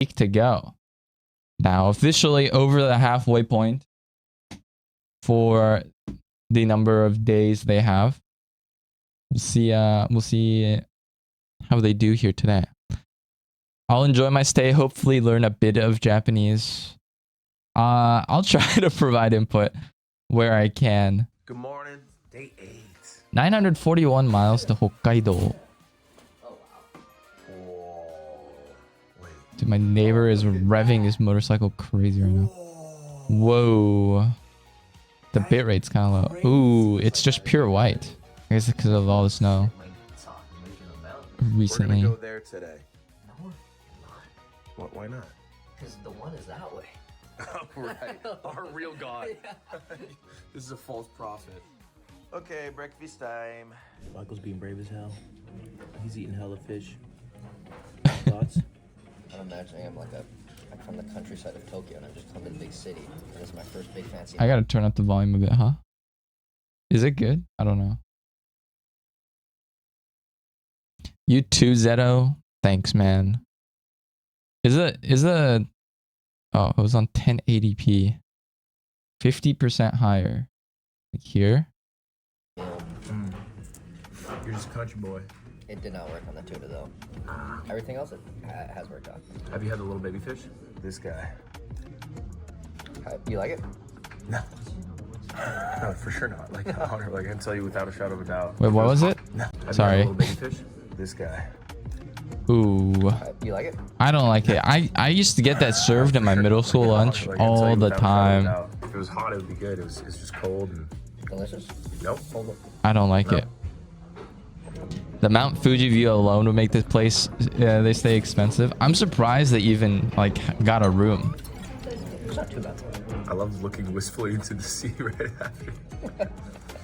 week to go. Now officially over the halfway point for the number of days they have. We'll see how they do here today. I'll enjoy my stay, hopefully learn a bit of Japanese. I'll try to provide input where I can. Good morning, day 8. 941 miles to Hokkaido. Oh wow. Whoa. Wait. Dude, my neighbor is revving his motorcycle crazy right now. Whoa. The bit rate's kind of low. Ooh, it's just pure white. I guess it's because of all the snow recently. We're gonna go there today. No, we're not. What? Why not? Because the one is that way. Oh, right. Our real God. Yeah. This is a false prophet. Okay, breakfast time. Michael's being brave as hell. He's eating hella fish. Thoughts? I'm imagining I'm like from the countryside of Tokyo and I've just come to the big city. And this is my first big fancy. I gotta turn up the volume a bit, huh? Is it good? I don't know. You too, Zeto. Thanks, man. Oh, it was on 1080p. 50% higher. Like here. You're just a country boy. It did not work on the tutor though. Everything else it has worked on. Have you had the little baby fish? This guy. You like it? No. No, for sure not. Like, I can tell you without a shadow of a doubt. Wait, what was it? No. Have Sorry. You had a little baby fish? This guy. Ooh. You like it? I don't like it. I used to get that served in my middle school lunch Like, I can tell all you the without a shadow of a time. doubt. If it was hot, it would be good. It's just cold and Delicious? nope. Hold up. I don't like it. The Mount Fuji view alone would make this place, they say, expensive. I'm surprised they even like got a room. It's not too bad. I love looking wistfully into the sea right after.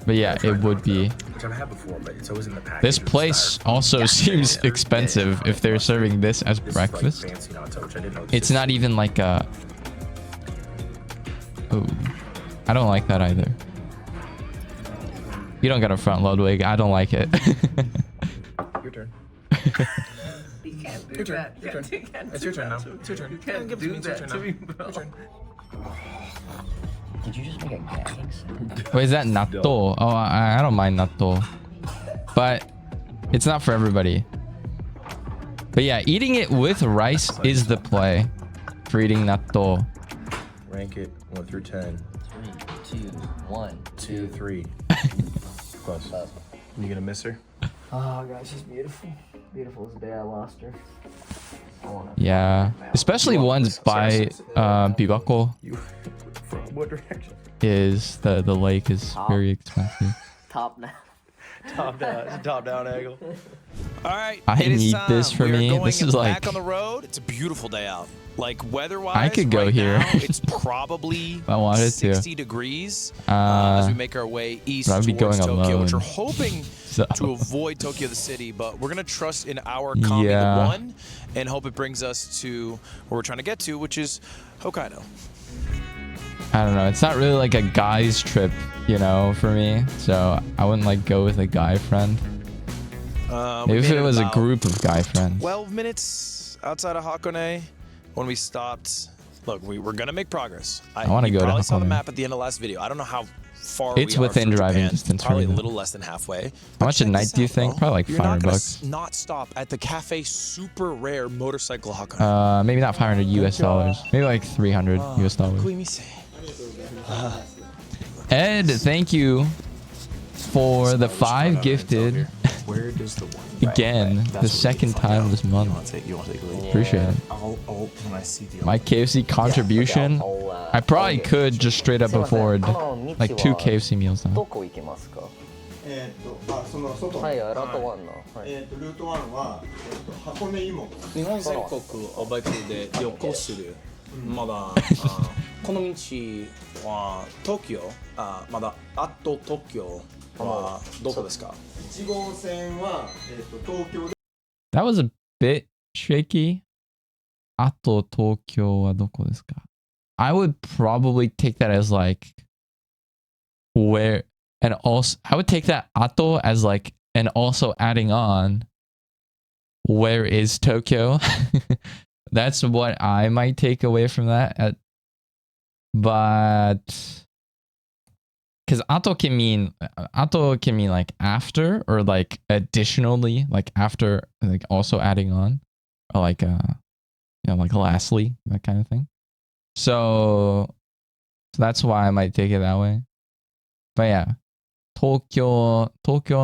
But yeah, it would be. Which I've had before, but it's always in the package. This place also seems expensive if they're serving this as breakfast. Like fancy natto, which I didn't know It's not even like a... Oh, I don't like that either. You don't get a front, Ludwig. I don't like it. Your turn. You can't do Your turn. that. Your turn. You can't It's do your turn now. that. It's your turn. You can't Give it do to me. It's your that turn to now. me, bro. Your turn. Did you just make a gagging sound? Wait, is that natto? Oh, I don't mind natto. But it's not for everybody. But yeah, eating it with rice is the play for eating natto. Rank it 1 through 10. 3, 2, 1, 2, 3. Close. You gonna miss her? Oh gosh, she's beautiful. Beautiful as the day I lost her. Yeah, especially ones by Bibako. You from what direction? Is the lake is very expensive. Top now. Top down angle. All right, I it is need time. this for We are me. going This is like- back on the road. It's a beautiful day out. Like weather-wise, I could go right here. now, it's probably I wanted to. 60 degrees as we make our way east but I'd be towards going Tokyo, which alone. we're hoping So to avoid Tokyo the city, but we're gonna trust in our calming Yeah. one and hope it brings us to where we're trying to get to, which is Hokkaido. I don't know. It's not really like a guy's trip, you know, for me. So I wouldn't like go with a guy friend. We Maybe if made it was a about group of guy friends. 12 minutes outside of Hakone when we stopped. Look, we're gonna make progress. I wanna you go to probably saw the Hakone. map at the end of last video. I don't know how far It's we are within from driving Japan. distance for Probably me, a though. little less than halfway. How much a Check night this do you out, think? bro. Probably like You're not 500 gonna bucks. not stop at the cafe super rare motorcycle Hakone. Maybe not 500 US dollars. Maybe like 300 US dollars. Ed, thank you for the 5 gifted. Where does the one? Again, the second time this month. You want to take a lead? Appreciate it. I'll when I see the. My KFC contribution. I probably could just straight up afford like 2 KFC meals now. どこ行きますか？その外のはい、ラットワンの。はい。ルート1は、箱根湯本日本全国をバイクで旅行する。まだこの道は東京まだあと東京はどこですか1号線は、東京で That was a bit shaky. あと東京はどこですか? I would probably take that as like where and also I would take that あと as like and also adding on where is Tokyo? that's what I might take away from that. But because ato can mean like after, or like additionally, like after, like also adding on, or like like lastly, that kind of thing. So that's why I might take it that way. But yeah, 東京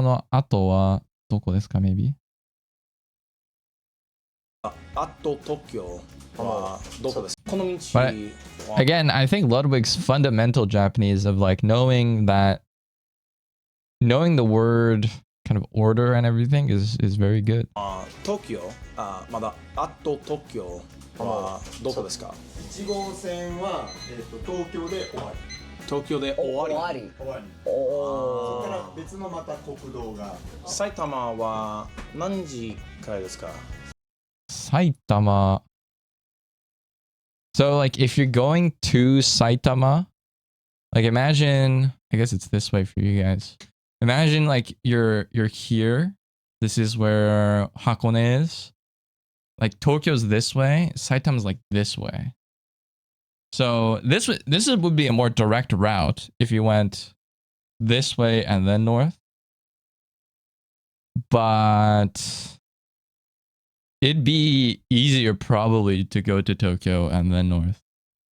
の後はどこですか maybe? あと東京はどこですか？この道 But は again, I think Ludwig's fundamental Japanese of like knowing the word kind of order and everything is very good. 東京まだあと東京はどこですか？ 1号線は、東京で終わり。東京で終わり。終わり。終わり。おそこからー。別のまた国道が。埼玉は何時からですか？ Saitama. So like if you're going to Saitama, like imagine, I guess it's this way for you guys. Imagine like you're here. This is where Hakone is. Like Tokyo's this way, Saitama's like this way. So this would be a more direct route if you went this way and then north. But it'd be easier probably to go to Tokyo and then north.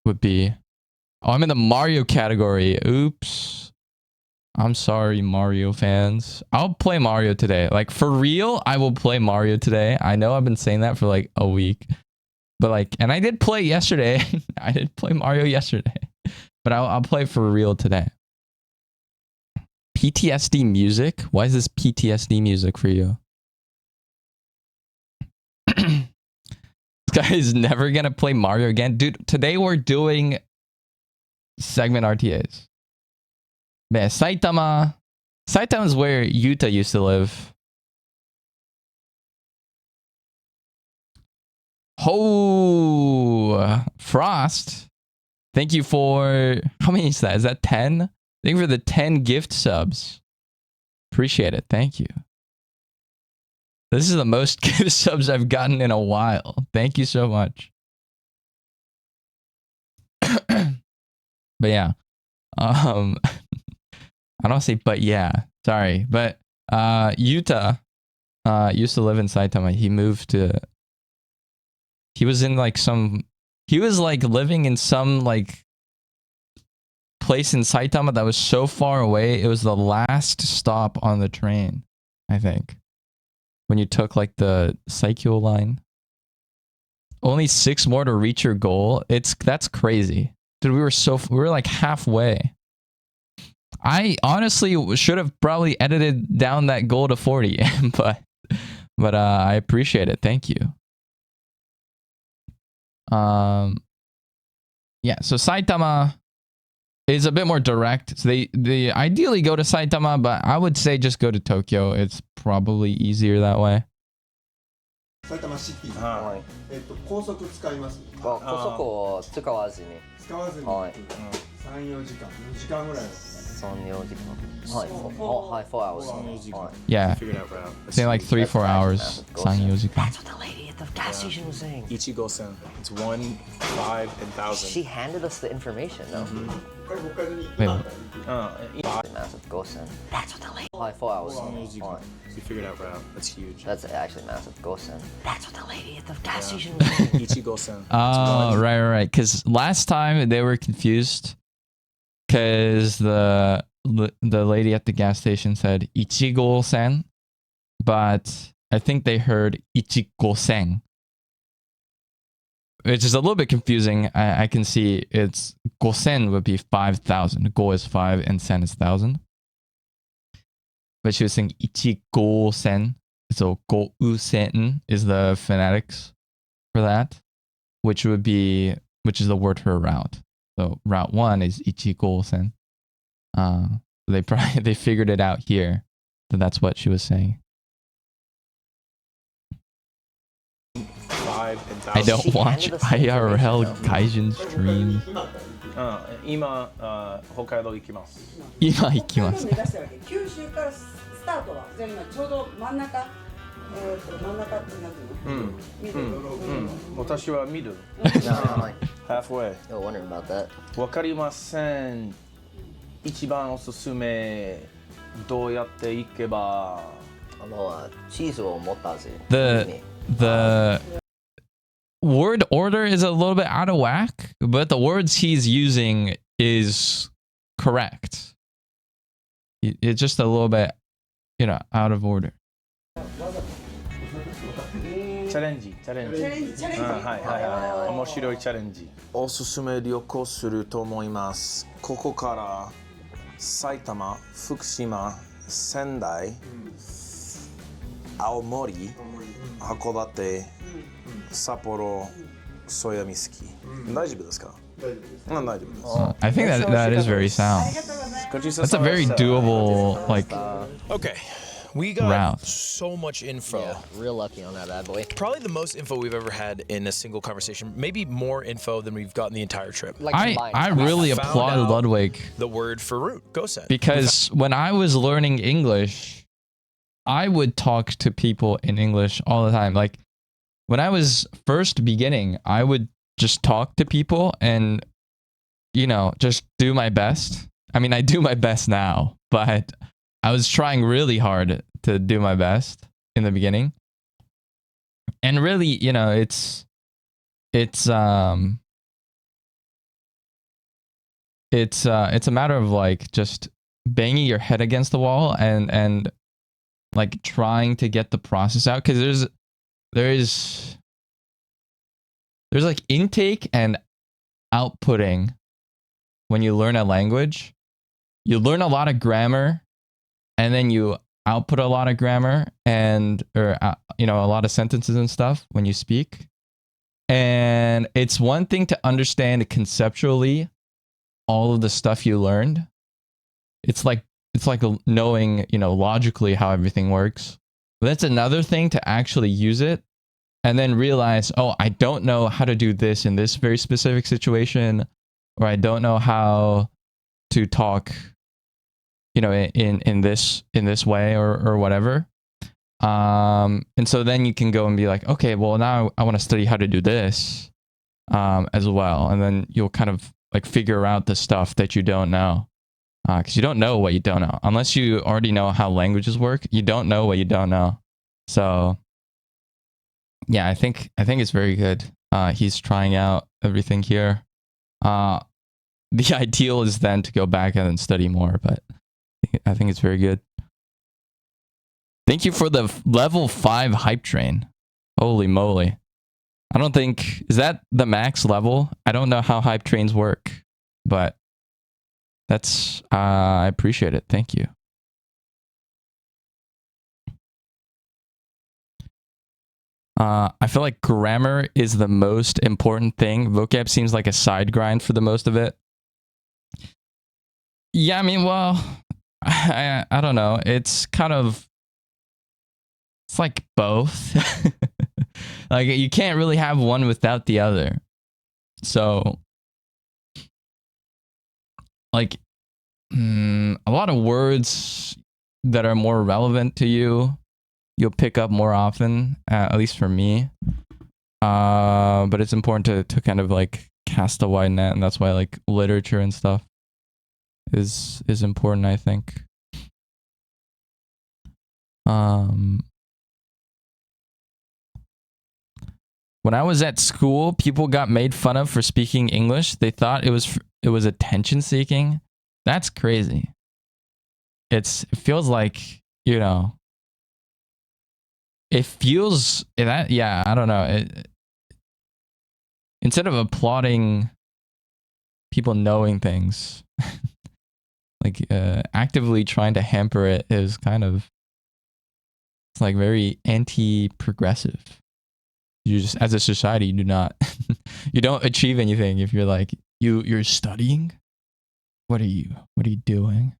Would be. Oh, I'm in the Mario category. Oops. I'm sorry, Mario fans. I'll play Mario today. Like, for real, I will play Mario today. I know I've been saying that for like a week. But like, and I did play yesterday. I did play Mario yesterday. But I'll play for real today. PTSD music? Why is this PTSD music for you? This guy is never gonna play Mario again. Dude, today we're doing segment RTAs. Man, Saitama is where Yuta used to live. Oh, Frost. Thank you for, how many is that? Is that 10? Thank you for the 10 gift subs. Appreciate it. Thank you. This is the most gift subs I've gotten in a while. Thank you so much. But yeah. I don't say but yeah. Sorry. But Yuta used to live in Saitama. He was like living in some like place in Saitama that was so far away. It was the last stop on the train, I think. When you took like the Saikyo line. Only 6 more to reach your goal. That's crazy. Dude, we were like halfway. I honestly should have probably edited down that goal to 40, but I appreciate it. Thank you. Yeah, so Saitama is a bit more direct. So they ideally go to Saitama, but I would say just go to Tokyo. It's probably easier that way. 埼玉シティ。はい。高速使います。高速を使わずに。使わずに。はい。3、4時間、2時間ぐらいはかか3、4時間。はい。はい、4 hours. 3、4時間。はい。 Yeah, Figured out route. say like 3-4 hours. 3-4時間. That's what the lady at the gas station was saying. Ichigo-sen. It's 1, 5, and 1,000. She handed us the information, no? る。これ北海道に Wait, 今から行く。 Massive gosen. That's what the lady. Hi, 4 hours. 3、4時間。はい。 You figured out route. That's huge. That's actually massive gosen. That's what the lady at the gas station was saying. Ichigo-sen. Oh, right. Because last time they were confused because the lady at the gas station said Ichigo-sen, but I think they heard Ichigo-sen, which is a little bit confusing. I can see it's Gosen would be 5,000. Go is 5 and sen is 1,000. But she was saying Ichigo-sen. So Go-u-sen is the phonetics for that, which is the word for route. So route 1 is Ichigo-sen. They figured it out here. So that's what she was saying. 5 and 1,000. I don't watch handed us the IRL information, Gaijin streams. 今、北海道行きます。今行きます。北海道目指してるわけ。九州からスタートはじゃあ今ちょうど真ん中真ん中ってなんていうの？見る。私は見る。 No, I'm like, Halfway. no wondering about that. わかりません。一番おすすめどうやっていけば。チーズを持ったぜ。The word order is a little bit out of whack, but the words he's using is correct. It's just a little bit, out of order. チャレンジ。チャレンジ。はい。面白いチャレンジ。おすすめ旅行すると思います。ここから埼玉、福島、仙台、青森、函館、札幌、曽谷岬。大丈夫ですか？大丈夫です。I think that is very sound. That's a very doable Okay. We got route. so much info. Yeah, real lucky on that bad boy. Probably the most info we've ever had in a single conversation. Maybe more info than we've gotten the entire trip. Like I really Found applaud out Ludwig the word for root. Go set. because when I was learning English, I would talk to people in English all the time. Like when I was first beginning, I would just talk to people and just do my best. I mean, I do my best now, but I was trying really hard to do my best in the beginning. And really, it's a matter of like just banging your head against the wall and like trying to get the process out, because there's like intake and outputting. When you learn a language, you learn a lot of grammar, and then you output a lot of grammar or a lot of sentences and stuff when you speak. And it's one thing to understand conceptually all of the stuff you learned. It's like knowing, logically how everything works. But that's another thing to actually use it and then realize, oh, I don't know how to do this in this very specific situation, or I don't know how to talk, in this way or whatever. And so then you can go and be like, okay, well now I want to study how to do this as well. And then you'll kind of like figure out the stuff that you don't know. Because you don't know what you don't know. Unless you already know how languages work, you don't know what you don't know. So yeah, I think it's very good. He's trying out everything here. The ideal is then to go back and then study more, but I think it's very good. Thank you for the level 5 hype train. Holy moly. I don't think... Is that the max level? I don't know how hype trains work, but that's... I appreciate it. Thank you. I feel like grammar is the most important thing. Vocab seems like a side grind for the most of it. Yeah, I mean, well, I don't know. It's kind of... It's like both. Like, you can't really have one without the other. So, like, a lot of words that are more relevant to you, you'll pick up more often, at least for me. But it's important to kind of like cast a wide net, and that's why like literature and stuff is important, I think. When I was at school, people got made fun of for speaking English. They thought it was attention seeking. That's crazy. It feels like, it feels that, yeah, I don't know. Instead of applauding people knowing things, like actively trying to hamper it is kind of, it's like very anti-progressive. You just, as a society, you don't achieve anything if you're like, you're studying? What are you doing?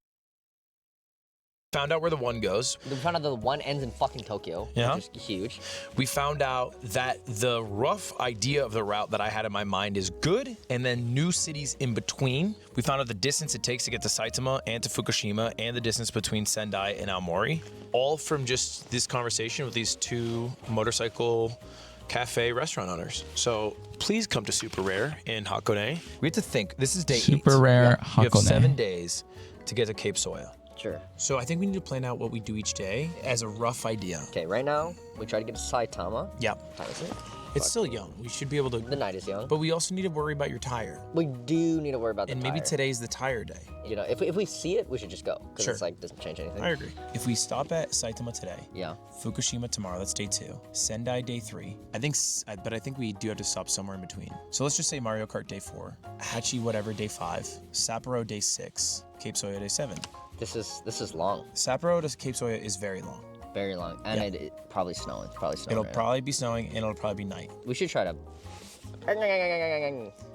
Found out where the one goes. We found out that the one ends in fucking Tokyo, Yeah. which is huge. We found out that the rough idea of the route that I had in my mind is good, and then new cities in between. We found out the distance it takes to get to Saitama and to Fukushima, and the distance between Sendai and Aomori, all from just this conversation with these two motorcycle cafe restaurant owners. So please come to Super Rare in Hakone. We have to think. This is day 8. Super Rare You have Hakone. 7 days to get to Cape Soya. Sure. So I think we need to plan out what we do each day as a rough idea. Okay, right now, we try to get to Saitama. Yep. How is it? It's still young. We should be able to. The night is young. But we also need to worry about your tire. We do need to worry about the And maybe tire. today's the tire day. You know, if we see it, we should just go. Because Sure. it's like, doesn't change anything. I agree. If we stop at Saitama today, Yeah. Fukushima tomorrow, that's day 2. Sendai day 3. But I think we do have to stop somewhere in between. So let's just say Mario Kart day 4, Hachi whatever day 5, Sapporo day 6, Cape Soya day 7. This is long. Sapporo to Cape Soya is very long. Very long. And Yeah. it probably snowing. It's probably snowing. It'll right probably be snowing and it'll probably be night. now. We should try to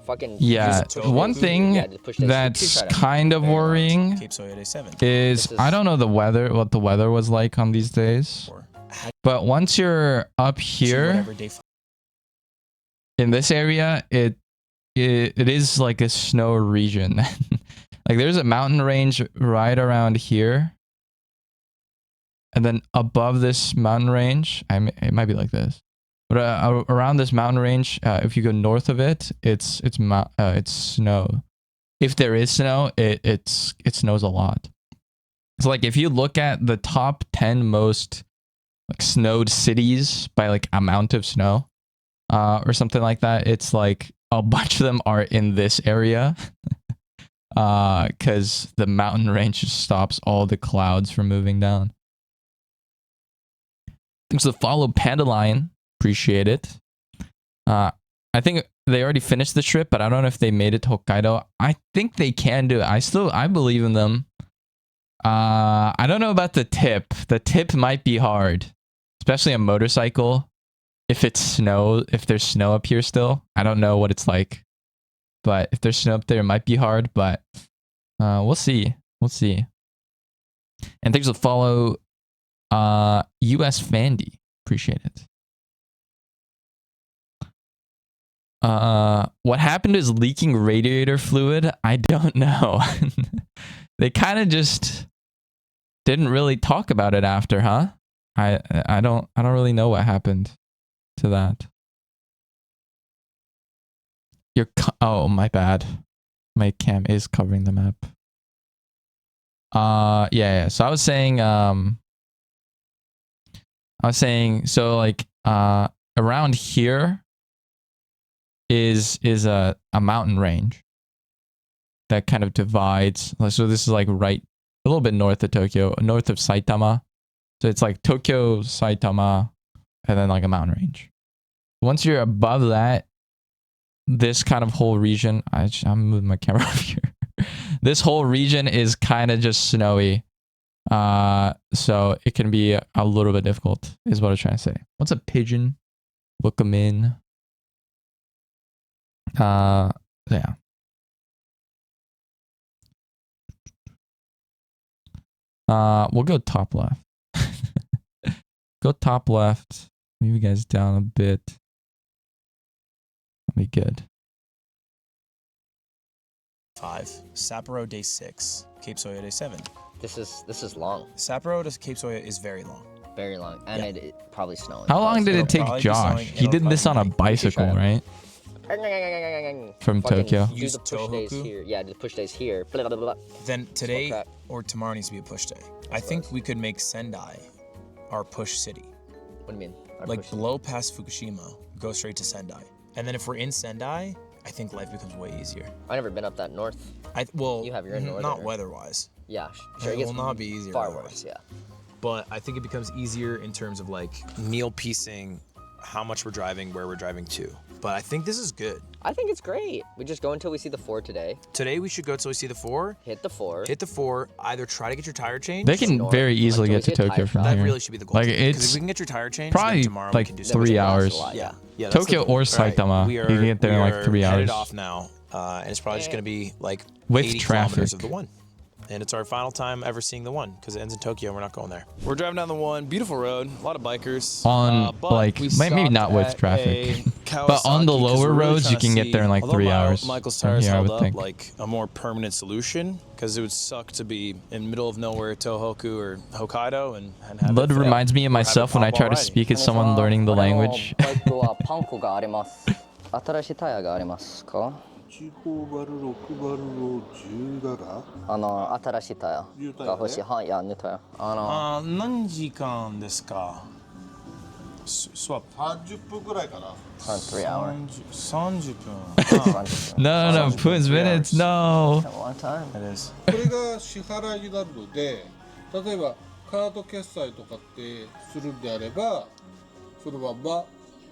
fucking Yeah, Use it to- one thing Yeah, just push this. that's Try to- kind of very long. worrying Cape Soya day 7. is This is- I don't know what the weather was like on these days, Or Hachi but once you're up here whatever day 5. in this area, it is like a snow region. Like there's a mountain range right around here, and then above this mountain range, it might be like this, but around this mountain range, if you go north of it, it's snow. If there is snow, it snows a lot. So like if you look at the top 10 most like snowed cities by like amount of snow, or something like that, it's like a bunch of them are in this area. Because the mountain range just stops all the clouds from moving down. Thanks to follow Pandaline. Appreciate it. I think they already finished the trip, but I don't know if they made it to Hokkaido. I think they can do it. I believe in them. I don't know about the tip. The tip might be hard, especially a motorcycle. If there's snow up here still. I don't know what it's like. But if there's snow up there, it might be hard, but we'll see. We'll see. And thanks for follow US Fandy. Appreciate it. What happened is leaking radiator fluid? I don't know. They kind of just didn't really talk about it after, huh? I don't really know what happened to that. Oh, my bad. My cam is covering the map. Yeah. So I was saying, so like, around here is a mountain range that kind of divides. So this is like right a little bit north of Tokyo, north of Saitama. So it's like Tokyo, Saitama, and then like a mountain range. Once you're above that, this kind of whole region, I'm moving my camera over here. This whole region is kind of just snowy. So it can be a little bit difficult, is what I'm trying to say. What's a pigeon? Look them in. Yeah. We'll go top left. Go top left. Move you guys down a bit. That'll be good. 5, Sapporo day 6, Cape Soya day 7. This is long. Sapporo to Cape Soya is very long. Very long. And Yeah. it probably snowing. How long did it take probably be Josh? snowing, He it'll did this on a probably be bicycle, try right? From Fucking Tokyo. Do Use the push days Tohoku? here. Yeah, do the push days here. Blah, blah, blah, blah. Then today crap. or tomorrow needs to be a push day. I think we could make Sendai our push city. What do you mean? Our Like push- blow past Fukushima, go straight to Sendai. And then if we're in Sendai, I think life becomes way easier. I've never been up that north. Well, You have your northern, not right? weather-wise, Yeah, sure. It It gets will not be easier far otherwise. worse. Yeah. but I think it becomes easier in terms of like meal piecing, how much we're driving, where we're driving to. But I think this is good. I think it's great. We just go until we see the 4 today. Today we should go till we see the 4. Hit the 4. Hit the 4. Either try to get your tire changed. They can north, very easily until get to we see a Tokyo tire from shop. That here. really should be the goal. Like, Because it's if we can get your tire changed, probably then tomorrow like we can do 3 something. hours. Yeah. That's the Tokyo goal. or Saitama, We you can get there in we like are 3 headed hours. off now, and it's probably just going to be like With 80 traffic. kilometers of the one. And it's our final time ever seeing the one because it ends in Tokyo and we're not going there. We're driving down the one, beautiful road, a lot of bikers. On but like we maybe not stopped with at traffic, a but on the Kawasaki 'cause lower we're really roads you trying to can get see- there in like although 3 hours. Michael's from tires here, I held would up think. like a more permanent solution because it would suck to be in middle of nowhere Tohoku or Hokkaido and have Lud it fail. reminds me of Or have it myself when I pop try while to riding. speak as someone learning the これの language. バイクはパンクがあります。新しいタイヤがありますか？15バル、6バルの10ガガ新しいタイヤが欲しい。はい、いや、ニュータイヤ。何時間ですか？スワップ。30分ぐらいかな。 3 hours. 30分。No, no, Puns minutes, no. A long time. It is. これが支払いになるので、例えばカード決済とかってするんであれば、そのまんま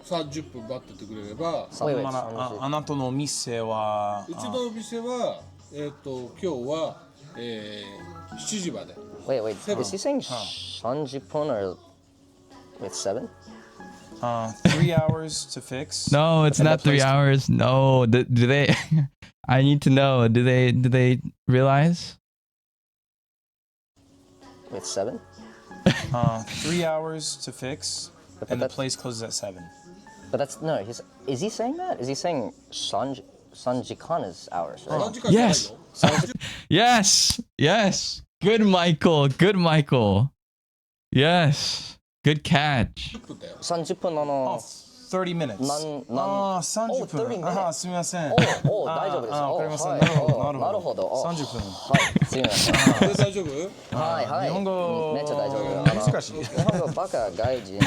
30分待っててくれれば、Wait, wait, あなたのお店はうちのお店は、今日は、7時まで。 wait, wait. Is he saying 30分 or wait 7? 3 hours to fix. No, it's And not the 3 place- hours. No, do they? I need to know. Do they realize? Wait 7? 3 hours to fix, But and the that's- place closes at 7. But that's no. Is he saying that? Is he saying Sanjikan is hours? Right? 3時間じゃないよ。 Yes. Yes. Good, Michael. Good, Michael. Yes. Good catch. 30分だよ。 30分の 30 minutes. 30 分。 30 minutes. すみません。お大丈夫です。わかりました。はいなるほど。なるほど。 30分。はい、すみません。これ大丈夫？はいはい。日本語めっちゃ大丈夫。難しい。日本語バカ外人。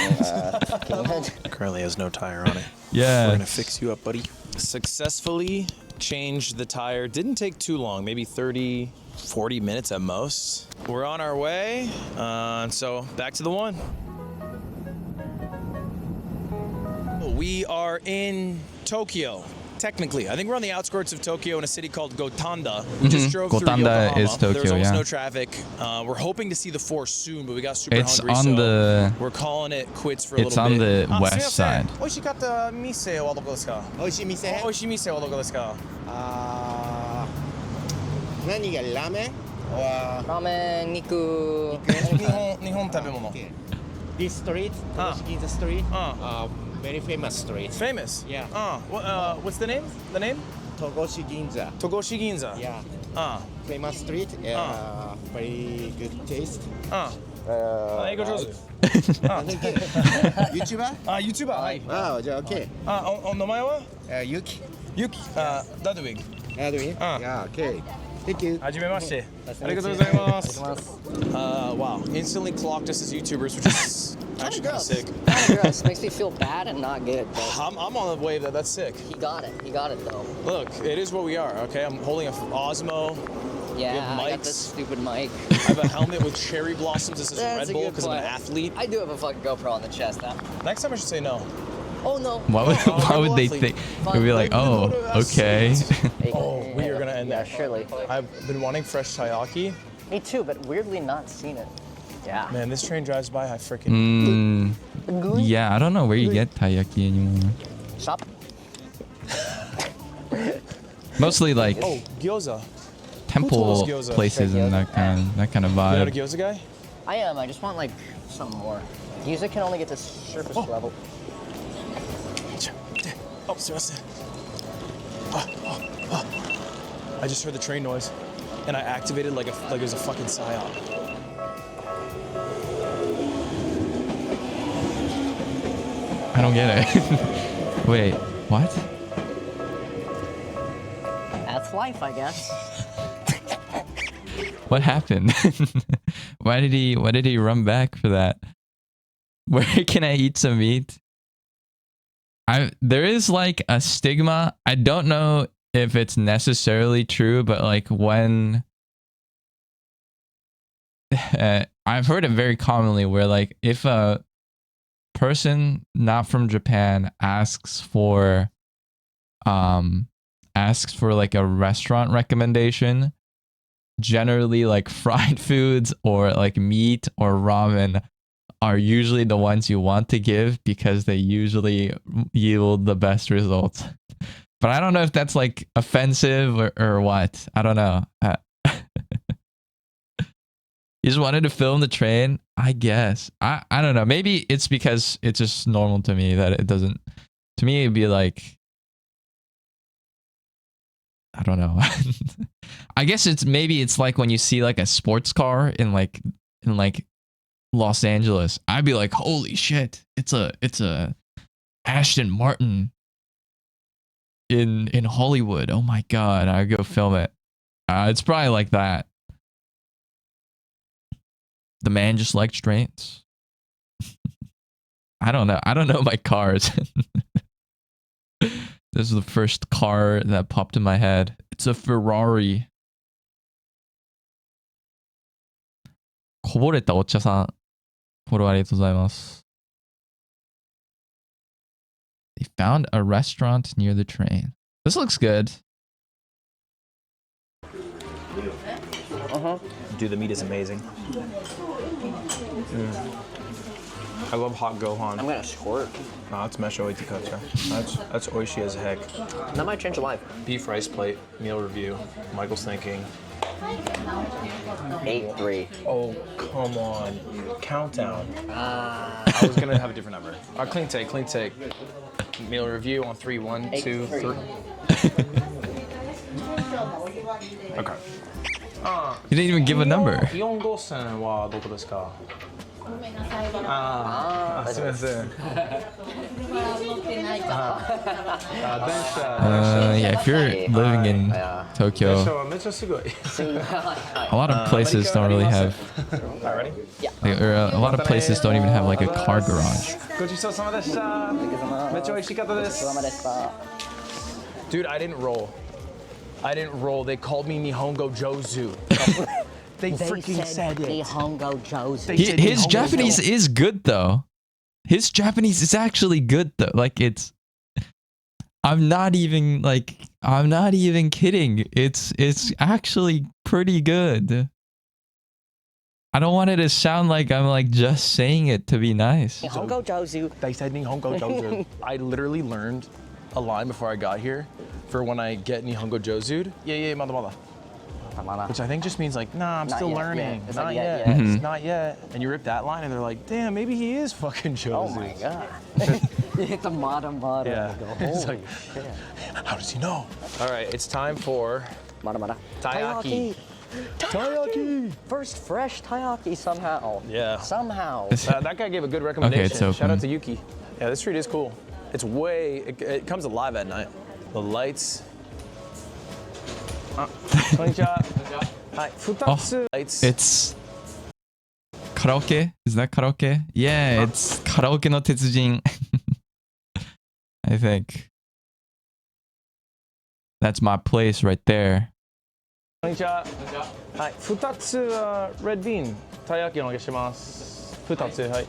Currently has no tire on it. Yeah. We're gonna fix you up, buddy. Successfully changed the tire. Didn't take too long, maybe 30, 40 minutes at most. We're on our way. So back to the one. We are in Tokyo. Technically, I think we're on the outskirts of Tokyo in a city called Gotanda. We just drove through Gotanda Yokohama. is Tokyo, There's almost yeah. no traffic. We're hoping to see the forest soon, but we got super It's hungry, on so the- we're calling it quits for a It's little on bit. the west side. 美味しかった店はどこですか？美味しい店美味しい店はどこですか？何がラーメンはラーメン肉。日本食べ物。 This street, Ginza street, very famous street. Famous. Yeah. What's the name? The name? Togoshi Ginza. Togoshi Ginza. Yeah. Famous street. Very good taste. 英語上手。 YouTuber? YouTuber。はい。じゃあ OK. お名前は？ゆき。ユキ。ludwig。 Edwin? Yeah, OK. Thank you. はじめまして。ありがとうございます。Wow. Instantly clocked us as YouTubers, which is actually kind of sick. Gross. Makes me feel bad and not good. But I'm on the wave that's sick. he got it. He got it though. Look, it is what we are, okay? I'm holding an Osmo. Yeah, have I got mics. this stupid mic. I have a helmet with cherry blossoms. This is That's Red a Bull good because I'm an point. athlete. I do have a fucking GoPro on the chest now. Next time I should say no. Oh no. Why would they think? They'd be like, oh, okay. Oh, we are gonna end Yeah, there. surely. I've been wanting fresh taiyaki. Me too, but weirdly not seen it. Yeah. Man, this train drives by. I freaking. Yeah, I don't know where you get taiyaki anymore. Shop. Mostly like Oh, gyoza. temple gyoza? places and that kind of You're not a vibe. gyoza guy? I am. I just want like something more. Music can only get to surface level. Oh, seriously. I just heard the train noise, and I activated like it was a fucking psyop. I don't get it. Wait, what? That's life, I guess. What happened? Why did he run back for that? Where can I eat some meat? There is like a stigma. I don't know if it's necessarily true, but like when I've heard it very commonly where like if a person not from Japan asks for like a restaurant recommendation, generally like fried foods or like meat or ramen are usually the ones you want to give because they usually yield the best results. But I don't know if that's like offensive or what. I don't know. You just wanted to film the train? I guess. I don't know. Maybe it's because it's just normal to me that it doesn't. To me, it'd be like, I don't know. I guess maybe it's like when you see like a sports car in like Los Angeles. I'd be like, holy shit! It's a Aston Martin in Hollywood. Oh my god! I'd go film it. It's probably like that. The man just likes trains. I don't know. I don't know my cars. This is the first car that popped in my head. It's a Ferrari. こぼれたお茶さん。フォローありがとうございます。They found a restaurant near the train. This looks good. Dude, the meat is amazing. I love hot gohan. I'm gonna squirt. That's mesho itikacha. That's oishi as heck. That might change your life. Beef rice plate, meal review. Michael's thinking. 8-3. Oh, come on. Countdown. I was gonna have a different number. Clean take. Meal review on 3. 1, 2, 3. Okay. You didn't even give a number. 4号線はどこですか？すみません。Yeah, if you're living in Tokyo, めっちゃすごい。 a lot of places don't really have, Ready? or a lot of places don't even have like a car garage. ごちそうさまでした。めっちゃ美味しかったです。Dude, I didn't roll. They called me Nihongo Jozu. They freaking said it. Nihongo Jozu. His Japanese is good though. His Japanese is actually good though. Like I'm not even kidding. It's actually pretty good. I don't want it to sound like I'm like just saying it to be nice. Nihongo Jozu. They said Nihongo Jozu. I literally learned a line before I got here for when I get Nihongo Jozu'd. Yeah, mada. Which I think just means like, nah, I'm still learning. It's Not like, yet. yeah. It's not yet. And you rip that line and they're like, damn, maybe he is fucking Jozu. Oh my god. You hit the mada. Yeah. Go, It's holy like, shit. how does he know? All right, it's time for Mada. taiyaki. Taiyaki. First fresh taiyaki somehow. Yeah. Somehow. That guy gave a good recommendation. it's open. Shout out to Yuki. Yeah, this street is cool. It's it comes alive at night. The lights. Konnichiwa. Hi. Futatsu. Lights. It's karaoke. Is that karaoke? Yeah, it's karaoke no tetsujin. I think that's my place right there. Konnichiwa. Hi. Futatsu red bean. Taiyaki お願いします。2つ、はい。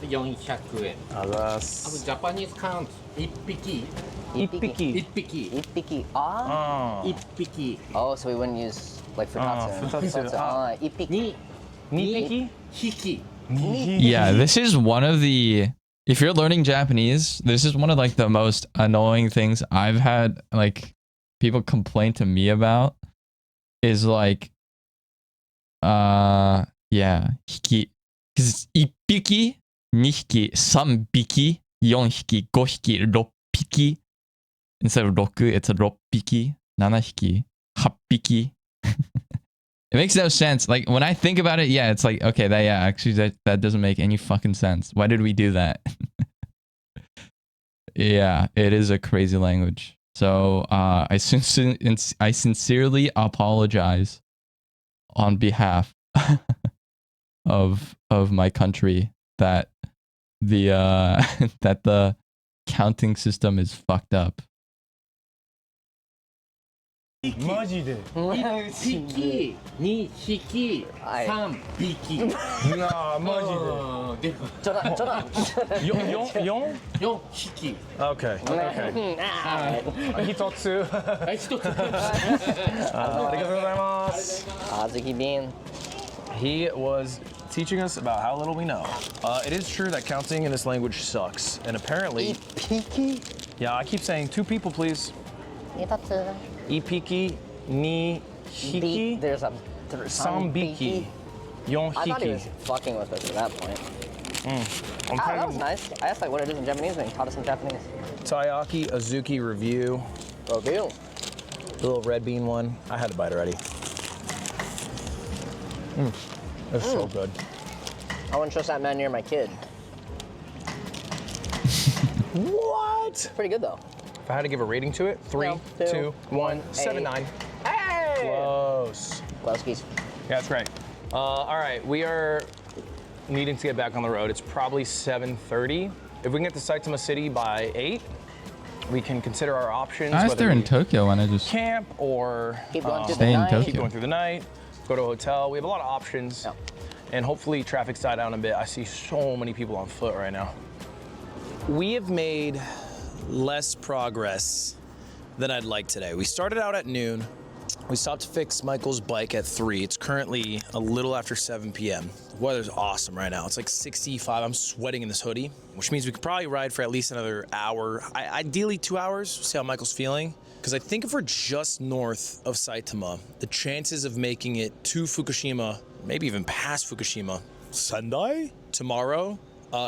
400円。ありがとうございます。あとジャパニーズカウント1匹。一匹。 1匹。 Ippiki. Ah. 1匹。 Oh, so we wouldn't use like futatsu. Futatsu. Ah, ippiki. 2匹。 Yeah, this is one of the, if you're learning Japanese, this is one of like the most annoying things I've had like people complain to me about is like yeah, hiki. Because it's 1匹、2匹、3匹、4匹、5匹、6匹. Instead of 6, it's a 6匹、7匹、8匹. It makes no sense. Like when I think about it, yeah, it's like, okay, actually that doesn't make any fucking sense. Why did we do that? Yeah, it is a crazy language. So I sincerely apologize on behalf of my country that the that the counting system is fucked up. マジで。 1匹、2匹、3匹。なあ、マジで。ちょだ。 4 4匹。 Okay. Okay. 一つ。はい、1つ。ありがとうございます。 Azuki bean. He was teaching us about how little we know. It is true that counting in this language sucks, and apparently, Ippiki. yeah, I keep saying 2 people, please. Itatsu. Ipiki, ni hiki. There's a Sambiki. I thought he was Yonhiki. fucking with us at that point. I'm That was nice. I asked like what it is in Japanese, and he taught us in Japanese. Taiyaki Azuki review. Review. The little red bean one. I had a bite already. It's so good. I wouldn't trust that man near my kid. What? Pretty good though. If I had to give a rating to it, 3, No, 2, 2, 1, 8. 7, 9. Hey! Close. Close keys. Yeah, it's great. All right, we are needing to get back on the road. It's probably 7:30. If we can get to Saitama City by 8, we can consider our options. I was whether there in we Tokyo when I just camp or Keep going through stay the in night. Tokyo. keep going through the night, go to a hotel. We have a lot of options. Yeah. And hopefully traffic's died down a bit. I see so many people on foot right now. We have made less progress than I'd like today. We started out at noon. We stopped to fix Michael's bike at 3. It's currently a little after 7 p.m. The weather's awesome right now. It's like 65. I'm sweating in this hoodie, which means we could probably ride for at least another hour. Ideally 2 hours, see how Michael's feeling. Because I think if we're just north of Saitama, the chances of making it to Fukushima, maybe even past Fukushima, Sunday, tomorrow,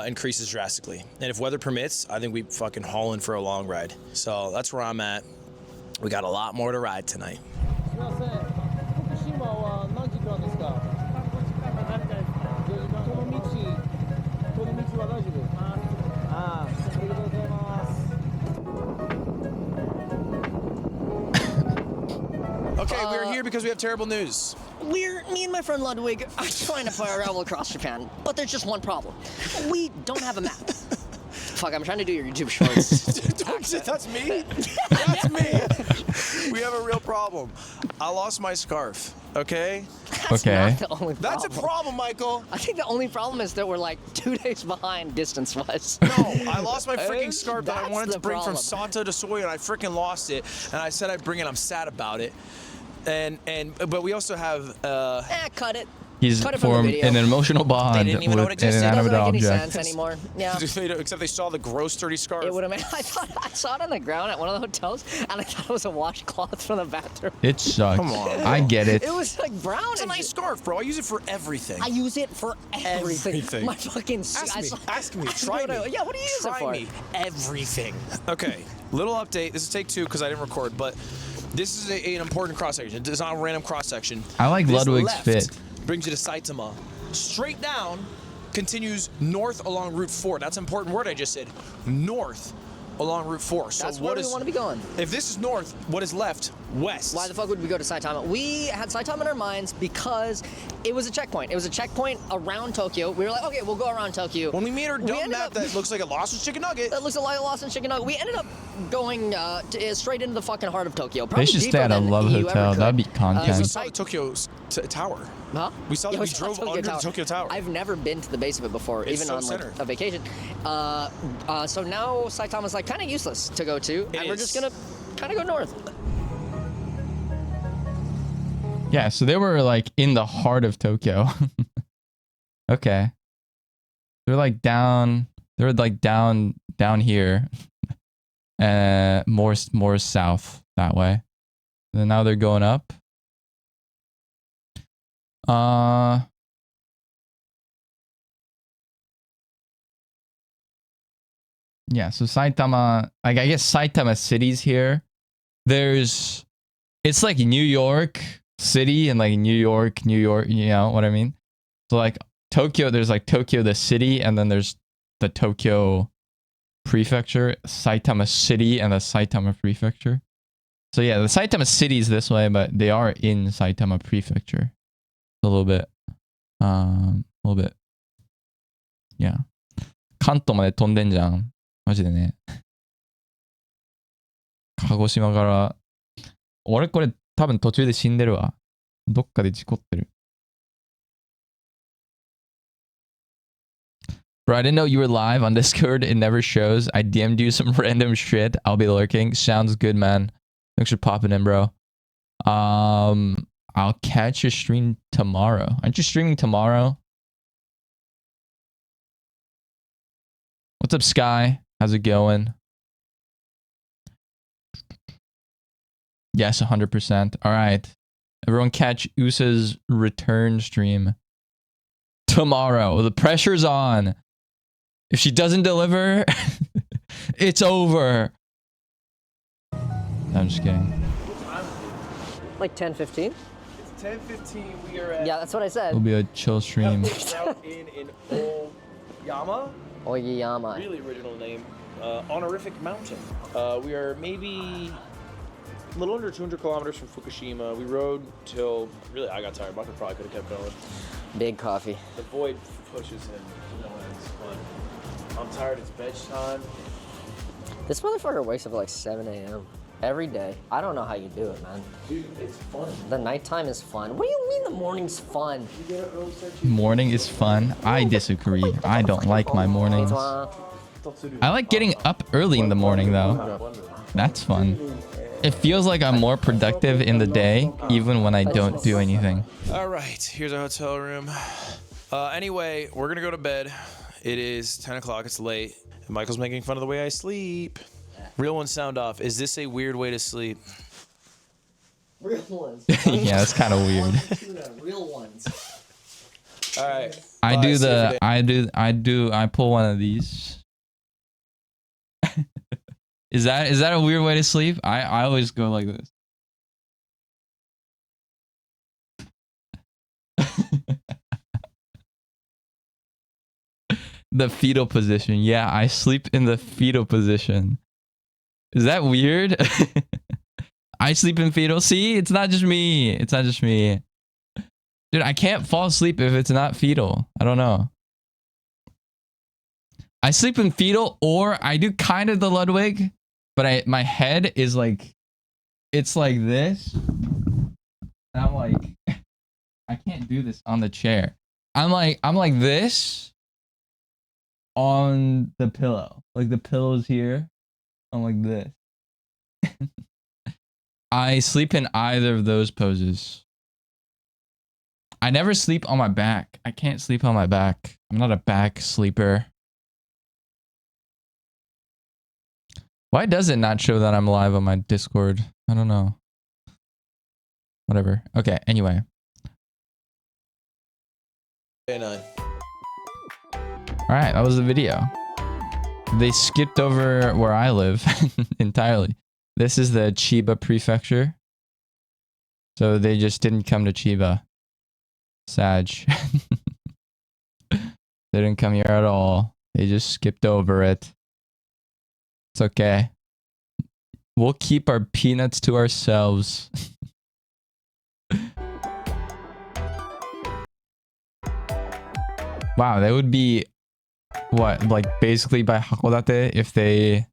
increases drastically. And if weather permits, I think we fucking haul in for a long ride. So that's where I'm at. We got a lot more to ride tonight. Okay, we're here because we have terrible news. Me and my friend Ludwig are trying to travel across Japan, but there's just one problem. We don't have a map. Fuck, I'm trying to do your YouTube shorts. That's me. That's me. We have a real problem. I lost my scarf. Okay. That's Okay. not the only problem. That's a problem, Michael. I think the only problem is that we're like 2 days behind distance-wise. No, I lost my freaking scarf that I That's wanted to the bring from problem. Sato to Soy, and I freaking lost it. And I said I'd bring it. I'm sad about it. But we also have Cut it. he's Cut it from the formed video. an emotional bond didn't even know with it existed. an It doesn't inanimate make any object. sense anymore. Yeah. except they saw the gross dirty scarf. It would have made. I saw it on the ground at one of the hotels, and I thought it was a washcloth from the bathroom. It sucks. Come on. I get it. It was like brown. It's a and nice scarf, bro. I use it for everything. I use it for everything. Everything. My fucking. Ask me. Try me. Yeah, what do you use it Try for? me. Everything. Okay. Little update. This is take 2 because I didn't record, but this is an important cross section. It's not a random cross section. I like This Ludwig's left fit. brings you to Saitama. Straight down continues north along Route 4. That's an important word I just said. North along Route 4. So That's where we want to be going. If this is north, what is left? West. Why the fuck would we go to Saitama? We had Saitama in our minds because it was a checkpoint. It was a checkpoint around Tokyo. We were like, okay, we'll go around Tokyo. When we made our dumb ended map up- that looks like a Lost Chicken Nugget. That looks a lot of Lost in Chicken Nugget. We ended up going straight into the fucking heart of Tokyo. They Probably should deeper stay at a than love you ever hotel. could. That'd be We content. saw the Tokyo Tower. Huh? We saw that Yeah, we saw drove under the Tokyo Tower. I've never been to the base of it before, It's even so on like center. a vacation. So now Saitama's like kind of useless to go to, and we're is. just gonna kind of go north. Yeah, so they were like in the heart of Tokyo. Okay. They're like down here. More south that way. And then now they're going up. Yeah, so Saitama, like I guess Saitama city's here. It's like New York City and like New York, you know what I mean? So like Tokyo, there's like Tokyo the city, and then there's the Tokyo prefecture, Saitama city, and the Saitama prefecture. So yeah, the Saitama city is this way, but they are in Saitama prefecture. A little bit. Yeah. 関東まで飛んでんじゃん。マジでね。鹿児島から、俺これ多分途中で死んでるわ。どっかで事故ってる。Bro, I didn't know you were live on Discord. It never shows. I DM'd you some random shit. I'll be lurking. Sounds good, man. Thanks for popping in, bro. I'll catch your stream tomorrow. Aren't you streaming tomorrow? What's up, Sky? How's it going? Yes, 100%. All right. Everyone catch Usa's return stream tomorrow. The pressure's on. If she doesn't deliver, it's over. I'm just kidding. Like 10:15? It's 10:15. We are at. Yeah, that's what I said. It'll be a chill stream. Out in Oyama. Oyama. Really original name. Honorific Mountain. We are maybe a little under 200 kilometers from Fukushima. We rode till really I got tired. Bucket probably could have kept going. Big coffee. The void pushes in. You know, it's fun. I'm tired. It's bedtime. This motherfucker wakes up at like 7 a.m. every day. I don't know how you do it, man. Dude, it's fun. The nighttime is fun. What do you mean the morning's fun? Morning is fun. I disagree. I don't like my mornings. I like getting up early in the morning though. That's fun. It feels like I'm more productive in the day, even when I don't do anything. All right, here's our hotel room. Anyway, we're gonna go to bed. It is 10 o'clock, it's late. And Michael's making fun of the way I sleep. Real ones sound off. Is this a weird way to sleep? Real ones. Yeah, it's kind of weird. Real ones. All right. I pull one of these. Is that a weird way to sleep? I always go like this. The fetal position. Yeah, I sleep in the fetal position. Is that weird? I sleep in fetal. See, it's not just me. It's not just me. Dude, I can't fall asleep if it's not fetal. I don't know. I sleep in fetal, or I do kind of the Ludwig, but my head is like, it's like this. And I'm like, I can't do this on the chair. I'm like this on the pillow. Like the pillow's here. I'm like this. I sleep in either of those poses. I never sleep on my back. I can't sleep on my back. I'm not a back sleeper. Why does it not show that I'm live on my Discord? I don't know. Whatever. Okay, anyway. Day 9. Alright, that was the video. They skipped over where I live entirely. This is the Chiba prefecture. So they just didn't come to Chiba. Sag. They didn't come here at all. They just skipped over it. It's okay. We'll keep our peanuts to ourselves. Wow, they would be what, like basically by Hakodate if they'd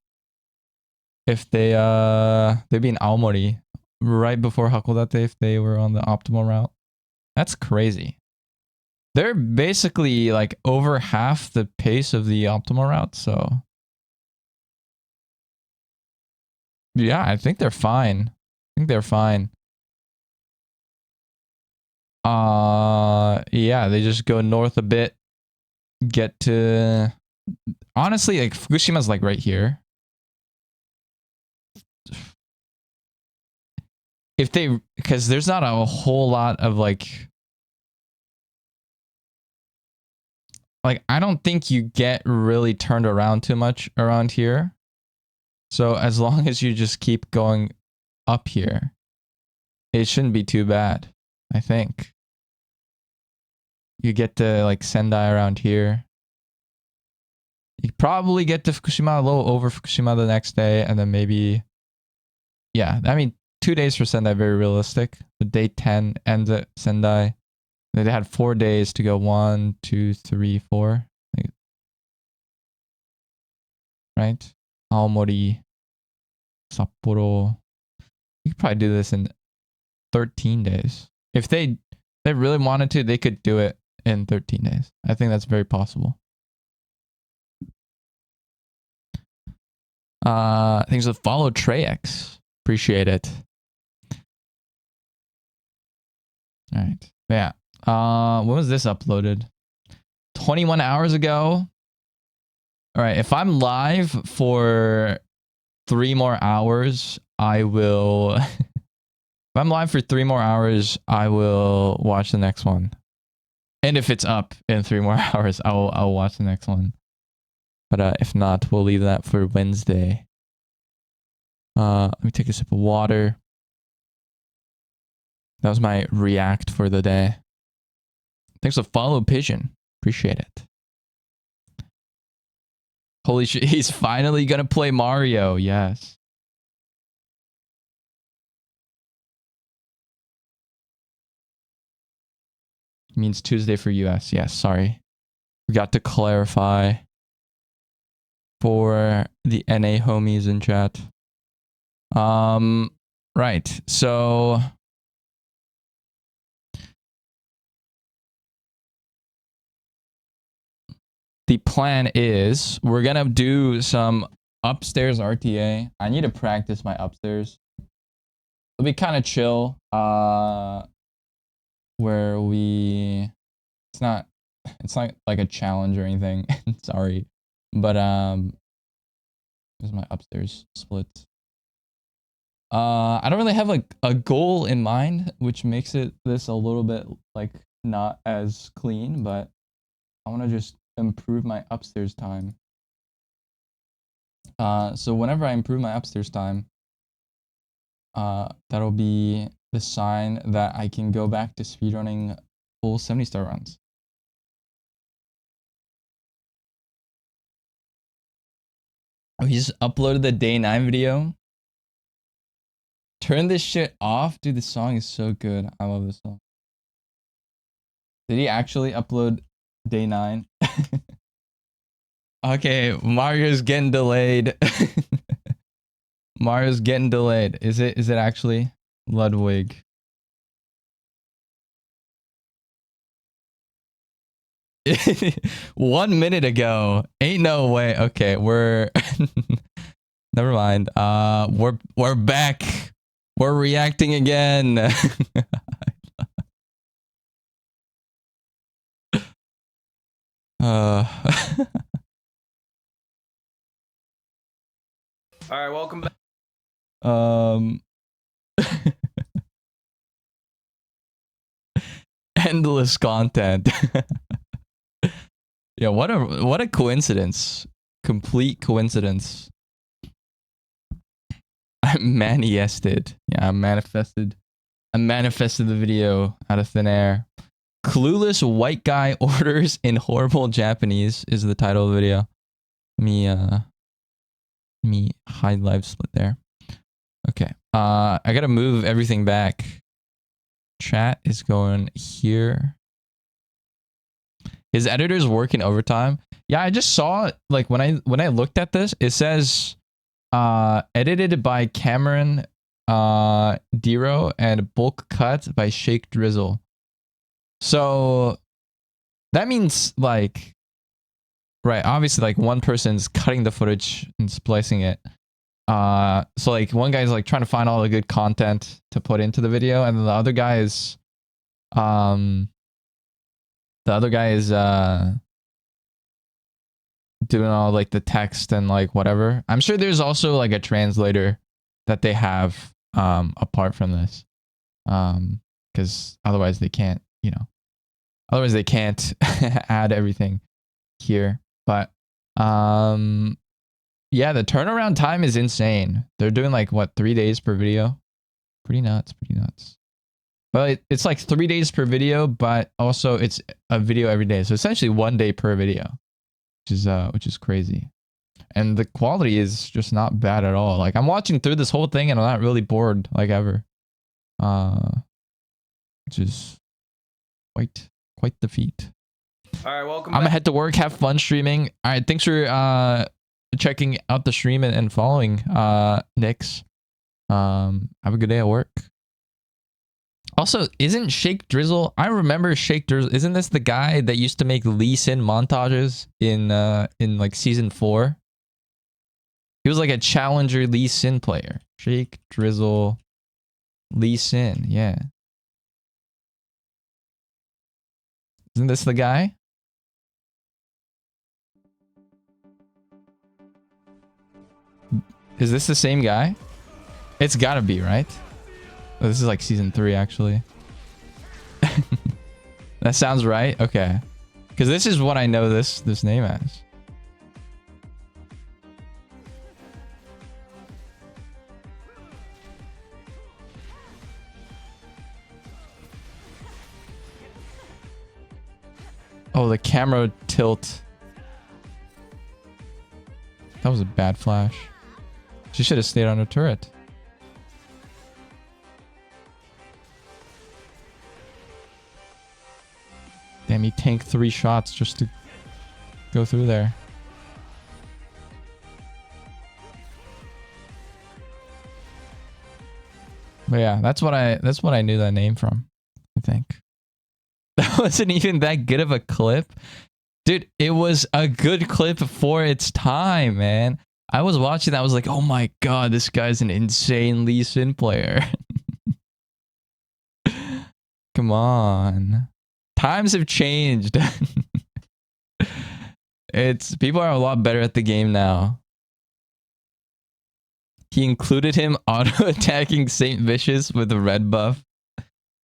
be in Aomori right before Hakodate if they were on the optimal route. That's crazy. They're basically like over half the pace of the optimal route, so yeah, I think they're fine. I think they're fine. Yeah, they just go north a bit. Get to... Honestly, like, Fukushima's like right here. If they... Because there's not a whole lot of, like... Like, I don't think you get really turned around too much around here. So as long as you just keep going up here, it shouldn't be too bad, I think. You get to like Sendai around here. You probably get to Fukushima, a little over Fukushima the next day, and then maybe... Yeah, I mean, 2 days for Sendai, very realistic. The day 10 ends at Sendai. They had 4 days to go 1, 2, 3, 4. Like, right? Aomori, Sapporo. You could probably do this in 13 days. If they really wanted to, they could do it in 13 days. I think that's very possible. Thanks for the follow, TreyX. Appreciate it. All right. Yeah. When was this uploaded? 21 hours ago. All right. If I'm live for 3 more hours, I will If I'm live for 3 more hours, I will watch the next one. And if it's up in 3 more hours, I'll watch the next one. But if not, we'll leave that for Wednesday. Let me take a sip of water. That was my react for the day. Thanks for follow, Pigeon. Appreciate it. Holy shit, he's finally gonna play Mario. Yes. Means Tuesday for US. Yes, sorry. We got to clarify for the NA homies in chat. Right. So the plan is we're gonna do some upstairs RTA. I need to practice my upstairs. It'll be kind of chill. Where it's not like a challenge or anything. Sorry. But here's my upstairs split. I don't really have like a goal in mind, which makes this a little bit like not as clean, but I want to just improve my upstairs time. So whenever I improve my upstairs time, that'll be the sign that I can go back to speedrunning full 70-star runs. Oh, he just uploaded the day 9 video. Turn this shit off. Dude, this song is so good. I love this song. Did he actually upload day 9? Okay, Mario's getting delayed. Mario's getting delayed. Is it actually Ludwig? One minute ago. Ain't no way. Okay, we're never mind. We're back. We're reacting again. All right, welcome back. Endless content. Yeah, what a coincidence. Complete coincidence. I manifested. Yeah, I manifested the video out of thin air. Clueless white guy orders in horrible Japanese is the title of the video. Let me hide live split there. Okay. I gotta move everything back. Chat is going here. His editor's working overtime. Yeah, I just saw like when I looked at this, it says edited by Cameron Dero and bulk cut by Shake Drizzle. So that means like, right, obviously like one person's cutting the footage and splicing it. So like one guy's like trying to find all the good content to put into the video, and then the other guy is doing all like the text and like whatever. I'm sure there's also like a translator that they have apart from this, because otherwise they can't, otherwise they can't add everything here. But yeah, the turnaround time is insane. They're doing like what, 3 days per video? Pretty nuts. But it's like 3 days per video, but also it's a video every day. So essentially 1 day per video, which is crazy. And the quality is just not bad at all. Like I'm watching through this whole thing and I'm not really bored like ever. Which is quite the feat. All right, welcome I'm back. gonna head to work. Have fun streaming. All right, thanks for checking out the stream and following Nix. Have a good day at work. Also, isn't Shake Drizzle? I remember Shake Drizzle. Isn't this the guy that used to make Lee Sin montages in like season 4? He was like a challenger Lee Sin player. Shake Drizzle, Lee Sin. Yeah. Isn't this the guy? Is this the same guy? It's gotta be, right? Oh, this is like season 3, actually. That sounds right. Okay, because this is what I know this name as. Oh, the camera tilt. That was a bad flash. She should have stayed on her turret. Damn, he tanked 3 shots just to go through there. But yeah, that's what I knew that name from, I think. That wasn't even that good of a clip. Dude, it was a good clip for its time, man. I was watching that, I was like, oh my god, this guy's an insane Lee Sin player. Come on. Times have changed. People are a lot better at the game now. He included him auto-attacking Saint Vicious with the red buff.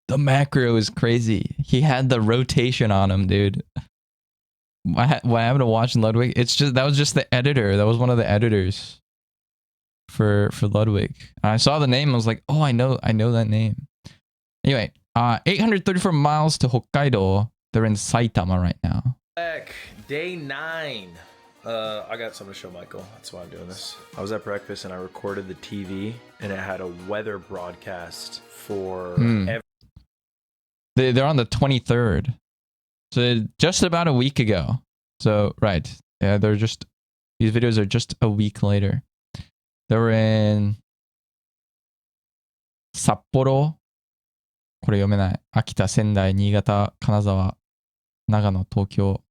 The macro is crazy. He had the rotation on him, dude. What happened to watching Ludwig? That was just the editor. That was one of the editors for Ludwig. And I saw the name. I was like, oh, I know that name. Anyway, 834 miles to Hokkaido. They're in Saitama right now. Back, day 9. I got something to show Michael. That's why I'm doing this. I was at breakfast and I recorded the TV and it had a weather broadcast for They're on the 23rd. So just about a week ago. So, right. Yeah, these videos are just a week later. They were in Sapporo. これ読めない。秋田、仙台、新潟、金沢、長野、東京。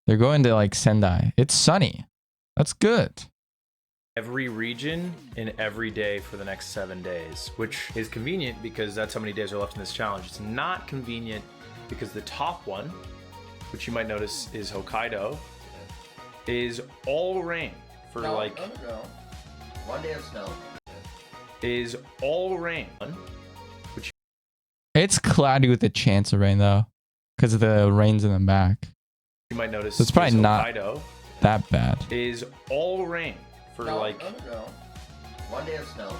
They're going to like Sendai. It's sunny. That's good. every region in every day for the next 7 days, which is convenient because that's how many days are left in this challenge. It's not convenient because the top one, which you might notice is Hokkaido, is all rain for No. 1 day of snow. Is all rain. Which It's cloudy with a chance of rain though, because the rain's in the back. you might notice So it's probably is not Hokkaido that bad. is all rain for 1 day of snow.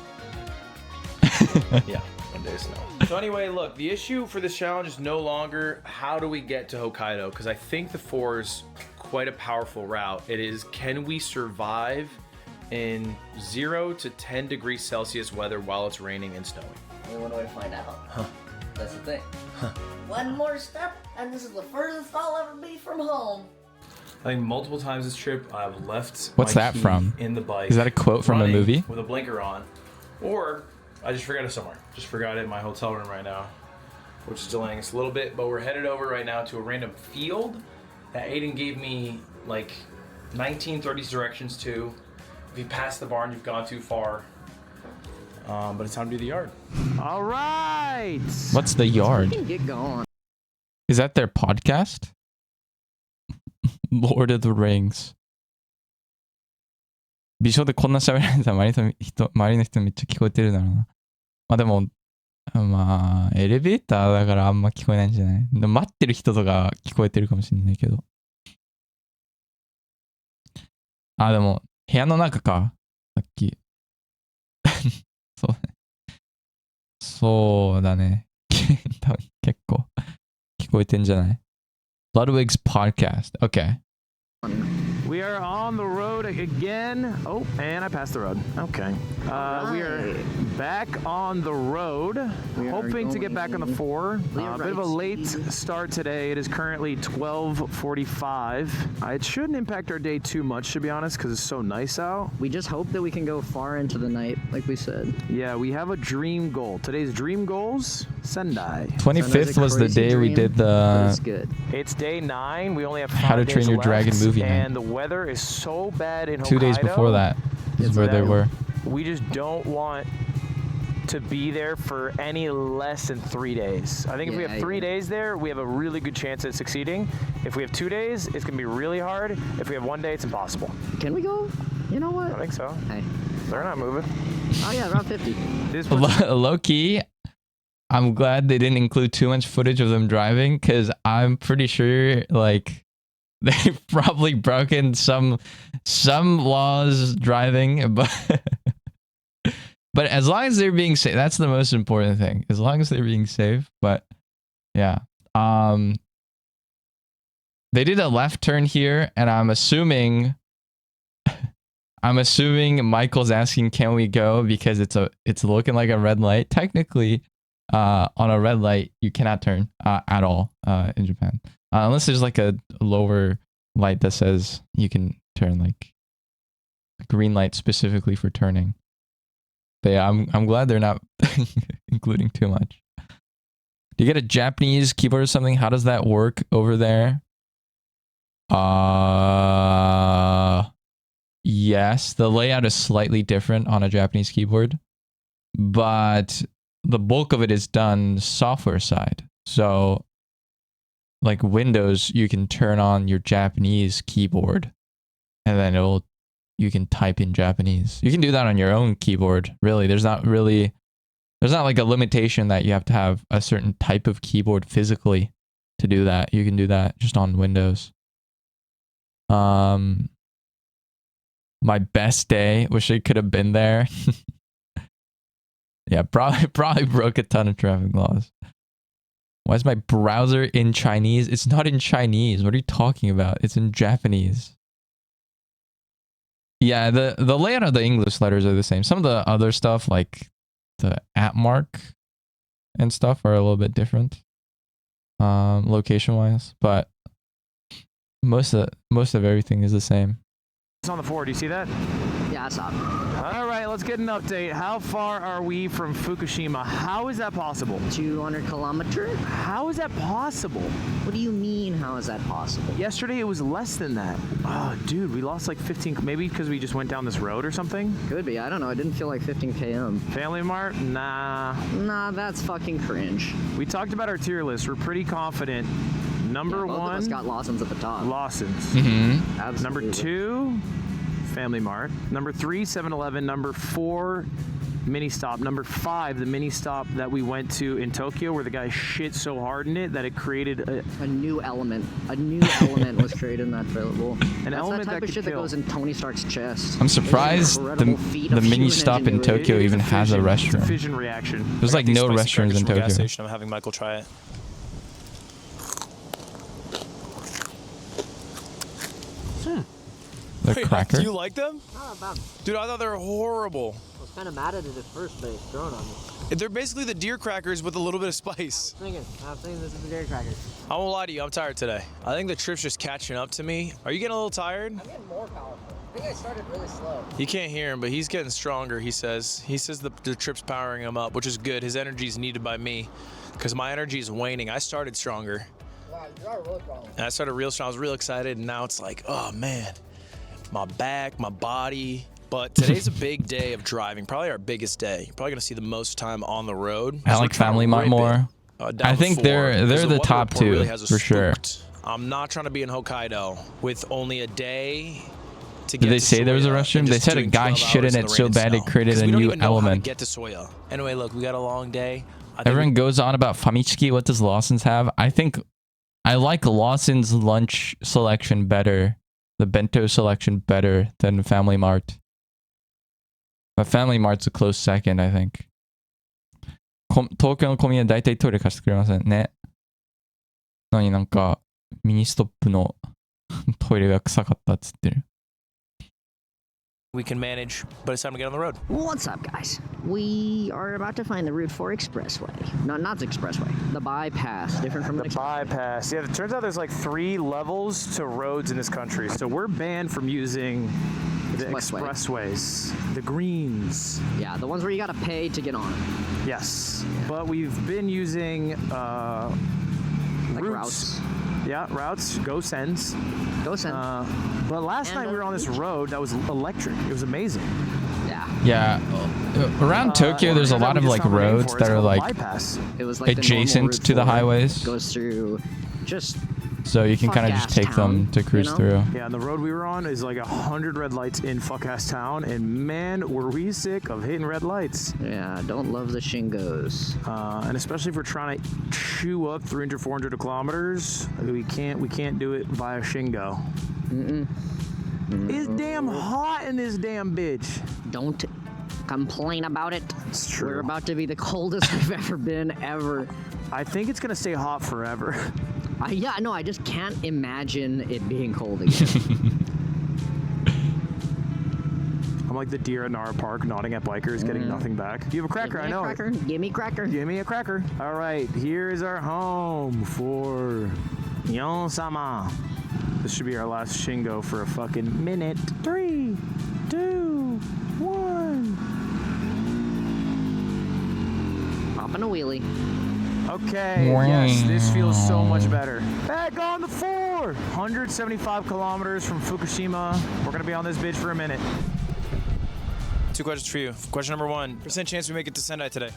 Yeah, 1 day of snow. So anyway, look, the issue for this challenge is no longer how do we get to Hokkaido, because I think the 4 is quite a powerful route. It is, can we survive in 0 to 10 degrees Celsius weather while it's raining and snowing? Only one way to find out. That's the thing. One more step, and this is the furthest I'll ever be from home. I think multiple times this trip I've left What's my that key from? in the bike. Is that a quote from a running movie? with a blinker on, or I just forgot it somewhere. Just forgot it in my hotel room right now, which is delaying us a little bit. But we're headed over right now to a random field that Aiden gave me like 1930s directions to. If you pass the barn, you've gone too far. But it's time to do the yard. All right. What's the yard? Get going. Is that their podcast? Lord of the Rings. 美少でこんな喋られたら周りの人めっちゃ聞こえてるだろうな。まあでも、まあ、エレベーターだからあんま聞こえないんじゃない？でも待ってる人とか聞こえてるかもしれないけど。あ、でも、部屋の中か。さっき。そうね。そうだね。多分結構聞こえてんじゃない？ Ludwig's podcast. Okay. We are on the road again. Oh, and I passed the road. Okay. We are back on the road, hoping to get back on the 4. A bit of a late start today. It is currently 12:45. It shouldn't impact our day too much, to be honest, because it's so nice out. We just hope that we can go far into the night, like we said. Yeah, we have a dream goal. Today's dream goals, Sendai. 25th was the day we did the It's good. It's day 9. We only have 5 How to days Train Your left, Dragon movie, man. and the weather is so bad in 2 days Hokkaido before that is where they were. We just don't want to be there for any less than 3 days. I think if we have 3 days there, we have a really good chance at succeeding. If we have 2 days, it's gonna be really hard. If we have 1 day, it's impossible. Can we go? You know what? I think so. Hey. They're not moving. Oh yeah, around 50. Low key, I'm glad they didn't include too much footage of them driving, because I'm pretty sure like they've probably broken some laws driving, but as long as they're being safe, that's the most important thing. As long as they're being safe. But yeah, they did a left turn here, and I'm assuming Michael's asking, can we go, because it's looking like a red light. Technically, on a red light, you cannot turn at all in Japan, unless there's like a lower light that says you can turn, like a green light specifically for turning. But yeah, I'm glad they're not including too much. Do you get a Japanese keyboard or something? How does that work over there? Yes, the layout is slightly different on a Japanese keyboard, but the bulk of it is done software side. So like Windows, you can turn on your Japanese keyboard and then you can type in Japanese. You can do that on your own keyboard. Really, there's not like a limitation that you have to have a certain type of keyboard physically to do that. You can do that just on Windows. My best day, wish I could have been there. Yeah, probably broke a ton of traffic laws. Why is my browser in Chinese? It's not in Chinese. What are you talking about? It's in Japanese. Yeah, the layout of the English letters are the same. Some of the other stuff, like the at mark and stuff, are a little bit different, location-wise. But most of everything is the same. It's on the 4. Do you see that? Yeah, I saw it. All right, let's get an update. How far are we from Fukushima? How is that possible? 200 kilometers? How is that possible? What do you mean, how is that possible? Yesterday it was less than that. Oh, dude, we lost like 15, maybe because we just went down this road or something? Could be, I don't know. It didn't feel like 15 km. Family Mart? Nah. Nah, that's fucking cringe. We talked about our tier list. We're pretty confident. Number both 1. of us got Lawson's at the top. Lawson's. Mm-hmm. Absolutely. Number 2, Family Mart. Number 3, 7-Eleven. Number 4, Mini Stop. Number 5, the Mini Stop that we went to in Tokyo, where the guy shit so hard in it that it created a new element. A new element was created in that trailer. Well, an element that type of shit that goes in Tony Stark's chest. I'm surprised the Mini Stop in Tokyo even has a restroom. It's a fission reaction. There's like no restrooms in Tokyo. Gas station. I'm having Michael try it. The cracker? Do you like them? Not about. Dude, I thought they were horrible. I was kind of mad at it at first, but it's grown on me. They're basically the deer crackers with a little bit of spice. I was thinking this is the dairy crackers. I won't lie to you, I'm tired today. I think the trip's just catching up to me. Are you getting a little tired? I'm getting more powerful. I think I started really slow. You can't hear him, but he's getting stronger, he says. He says the trip's powering him up, which is good. His energy is needed by me, because my energy is waning. I started stronger. Wow, you are really strong. And I started real strong. I was real excited, and now it's like, oh man, my back, my body. But today's a big day of driving, probably our biggest day. You're probably gonna see the most time on the road. I like Family Mart more. I think they're the top two really for sure. I'm not trying to be in Hokkaido with only a day to get. Did they say there was a restroom? They said a guy shit in it so bad it created a new element. Get to Soya. Anyway, look, we got a long day. Everyone goes on about Famitsuki. What does Lawson's have? I think I like Lawson's lunch selection better, the bento selection better than Family Mart. But Family Mart's a close second, I think. 東京のコンビニは大体トイレ貸してくれませんね。何なんかミニストップのトイレが臭かったっつってる。We can manage, but it's time to get on the road. What's up, guys? We are about to find the Route 4 Expressway. No, not the Expressway. The bypass. Different from the bypass. Yeah, it turns out there's like 3 levels to roads in this country. So we're banned from using the expressways. The greens. Yeah, the ones where you gotta pay to get on. Yes. Yeah. But we've been using like routes. Yeah, routes. Go Sens. Go Sens. But last night we were on this road that was electric. It was amazing. Yeah. Yeah. Around Tokyo, there's a lot of like roads that are like It was like adjacent to the highways. Goes through just So you can kind of just take them to cruise through. Yeah, and the road we were on is like 100 red lights in fuck-ass town, and man, were we sick of hitting red lights. Yeah, don't love the Shingos. And especially if we're trying to chew up 300, 400 kilometers, we can't do it via Shingo. It's damn hot in this damn bitch. Don't complain about it. It's true. We're about to be the coldest we've ever been, ever. I think it's gonna stay hot forever. Yeah, no, I just can't imagine it being cold again. I'm like the deer at Nara Park nodding at bikers, getting nothing back. You have a cracker, I know. Cracker. Give me cracker. Give me a cracker. All right, here is our home for Yon-sama. This should be our last Shingo for a fucking minute. 3, 2, 1. Popping a wheelie. Okay, yes, this feels so much better. Back on the 4! 175 kilometers from Fukushima. We're gonna be on this bitch for a minute. 2 questions for you. Question number 1, percent chance we make it to Sendai today?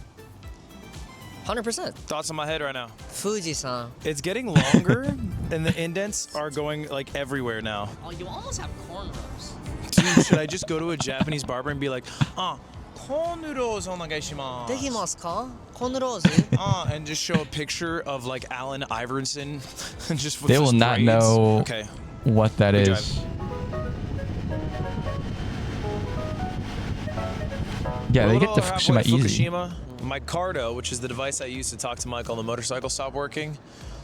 100%. Thoughts on my head right now? Fuji-san. It's getting longer, and the indents are going like everywhere now. Oh, you almost have cornrows. Dude, should I just go to a Japanese barber and be like, cornrows onegaishimasu? できますか? Cornrows? And just show a picture of like Allen Iverson, and just with They his will not braids? know Okay. what that Good is. Yeah, they get to Fukushima easy. My Cardo, which is the device I use to talk to Mike on the motorcycle, stopped working.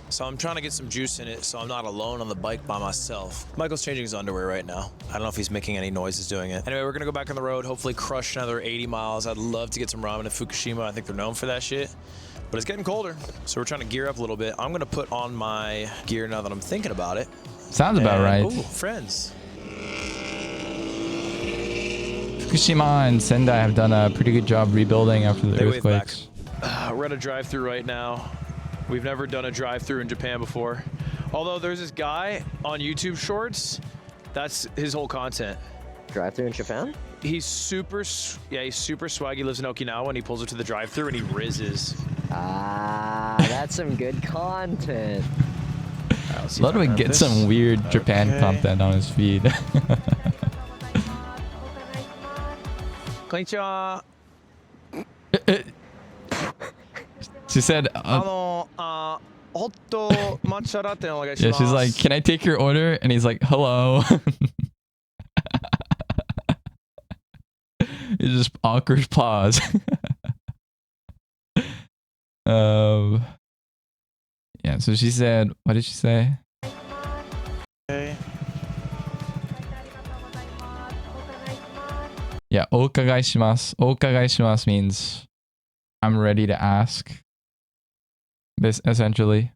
So I'm trying to get some juice in it so I'm not alone on the bike by myself. Michael's changing his underwear right now. I don't know if he's making any noises doing it. Anyway, we're gonna go back on the road, hopefully crush another 80 miles. I'd love to get some ramen in Fukushima. I think they're known for that shit. But it's getting colder, so we're trying to gear up a little bit. I'm gonna put on my gear now that I'm thinking about it. Sounds about right. Ooh, friends. Fukushima and Sendai have done a pretty good job rebuilding after the They wave back. earthquakes. We're at a drive-through right now. We've never done a drive-through in Japan before. Although there's this guy on YouTube Shorts, that's his whole content. Drive-through in Japan? He's super swaggy, lives in Okinawa, and he pulls up to the drive-through and he rizzes. Ah, that's some good content. Ludwig gets some weird Japan content on his feed. Konnichiwa. She said, hotto matcha latte onegaishimasu. yeah, she's like, can I take your order? And he's like, hello. It's just awkward pause. Yeah, so she said, what did she say? Okay. Yeah, okagai shimasu. Okagai shimasu means I'm ready to ask. This essentially.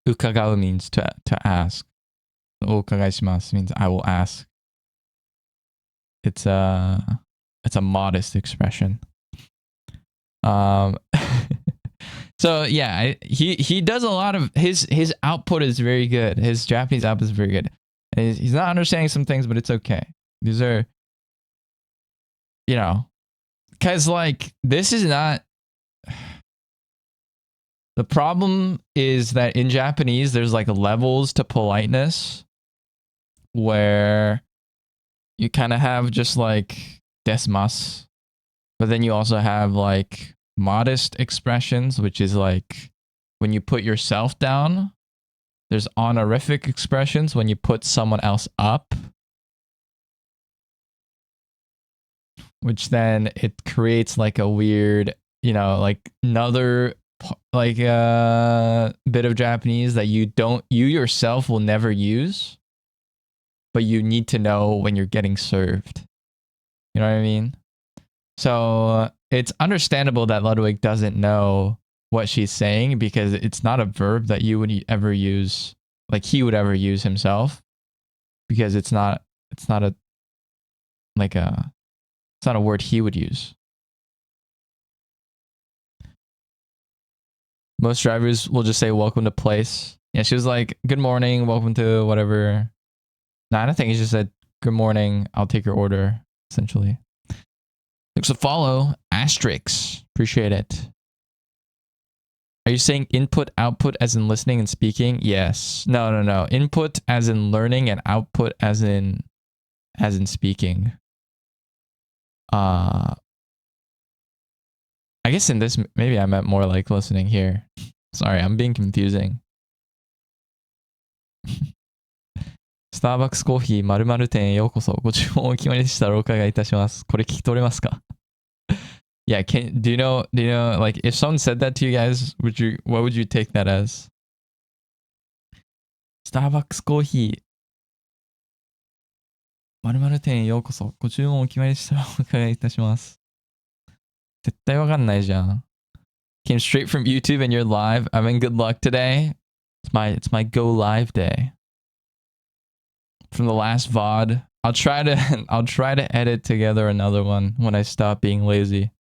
Ukagao means to ask. Okagai shimasu means I will ask. It's a modest expression. So yeah, he does a lot of his output is very good. His Japanese output is very good. And he's not understanding some things, but it's okay. These are, you know, because like this is not. The problem is that in Japanese there's like levels to politeness, where you kind of have just like desmasu, but then you also have like modest expressions, which is like when you put yourself down. There's honorific expressions when you put someone else up, which then it creates like a weird, you know, like another like bit of Japanese that you yourself will never use, but you need to know when you're getting served. You know what I mean? So it's understandable that Ludwig doesn't know what she's saying, because it's not a verb that you would ever use, like he would ever use himself, because it's not a word he would use. Most drivers will just say welcome to place. Yeah, she was like, good morning, welcome to whatever. No, I don't think he just said good morning, I'll take your order, essentially. Thanks for follow. Asterix. Appreciate it. Are you saying input, output as in listening and speaking? Yes. No. Input as in learning and output as in speaking. I guess in this, maybe I meant more like listening here. Sorry, I'm being confusing. スターバックスコーヒー〇〇店へようこそ。ご注文お決まりでしたらお伺いいたします。これ聞き取れますか? Yeah, do you know, like, if someone said that to you guys, what would you take that as? スターバックスコーヒー〇〇店へようこそ。ご注文お決まりでしたらお伺いいたします。絶対わかんないじゃん。Came straight from YouTube and you're live. I'm in good luck today. It's my go live day. From the last VOD. I'll try to edit together another one when I stop being lazy.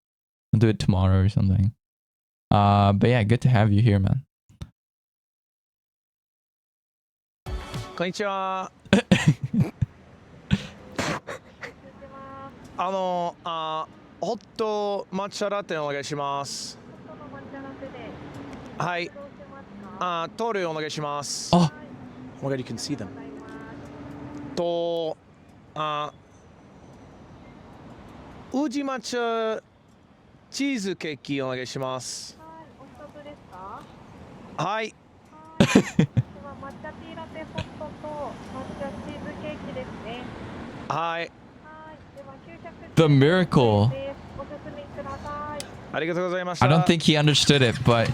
I'll do it tomorrow or something. But yeah, good to have you here, man. こんにちは。ホット抹茶ラテお願いします。はい。トールお願いします。Oh my god, you can see them. 宇治抹茶チーズケーキお願いします。はい。抹茶ティーラテホットと抹茶チーズケーキですね。はい。The miracle. おすすめください。ありがとうございました。 I don't think he understood it, but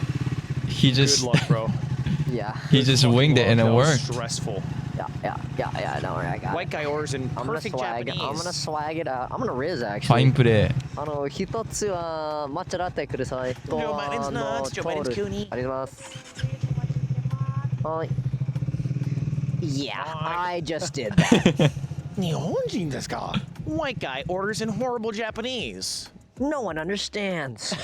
he just Good luck, bro. Yeah. he just winged it and it That was worked. Stressful. Yeah. Don't worry, I got White it. guy orders in I'm gonna perfect swag. Japanese. I'm gonna swag it out. I'm gonna riz ファイ actually. ンプレー。一つは抹茶ラテください。とジョバニズナッツ、ジョバニズキューニー。ありがとうございます。はい。Yeah, I just did that. 日本人ですか? White guy orders in horrible Japanese. No one understands.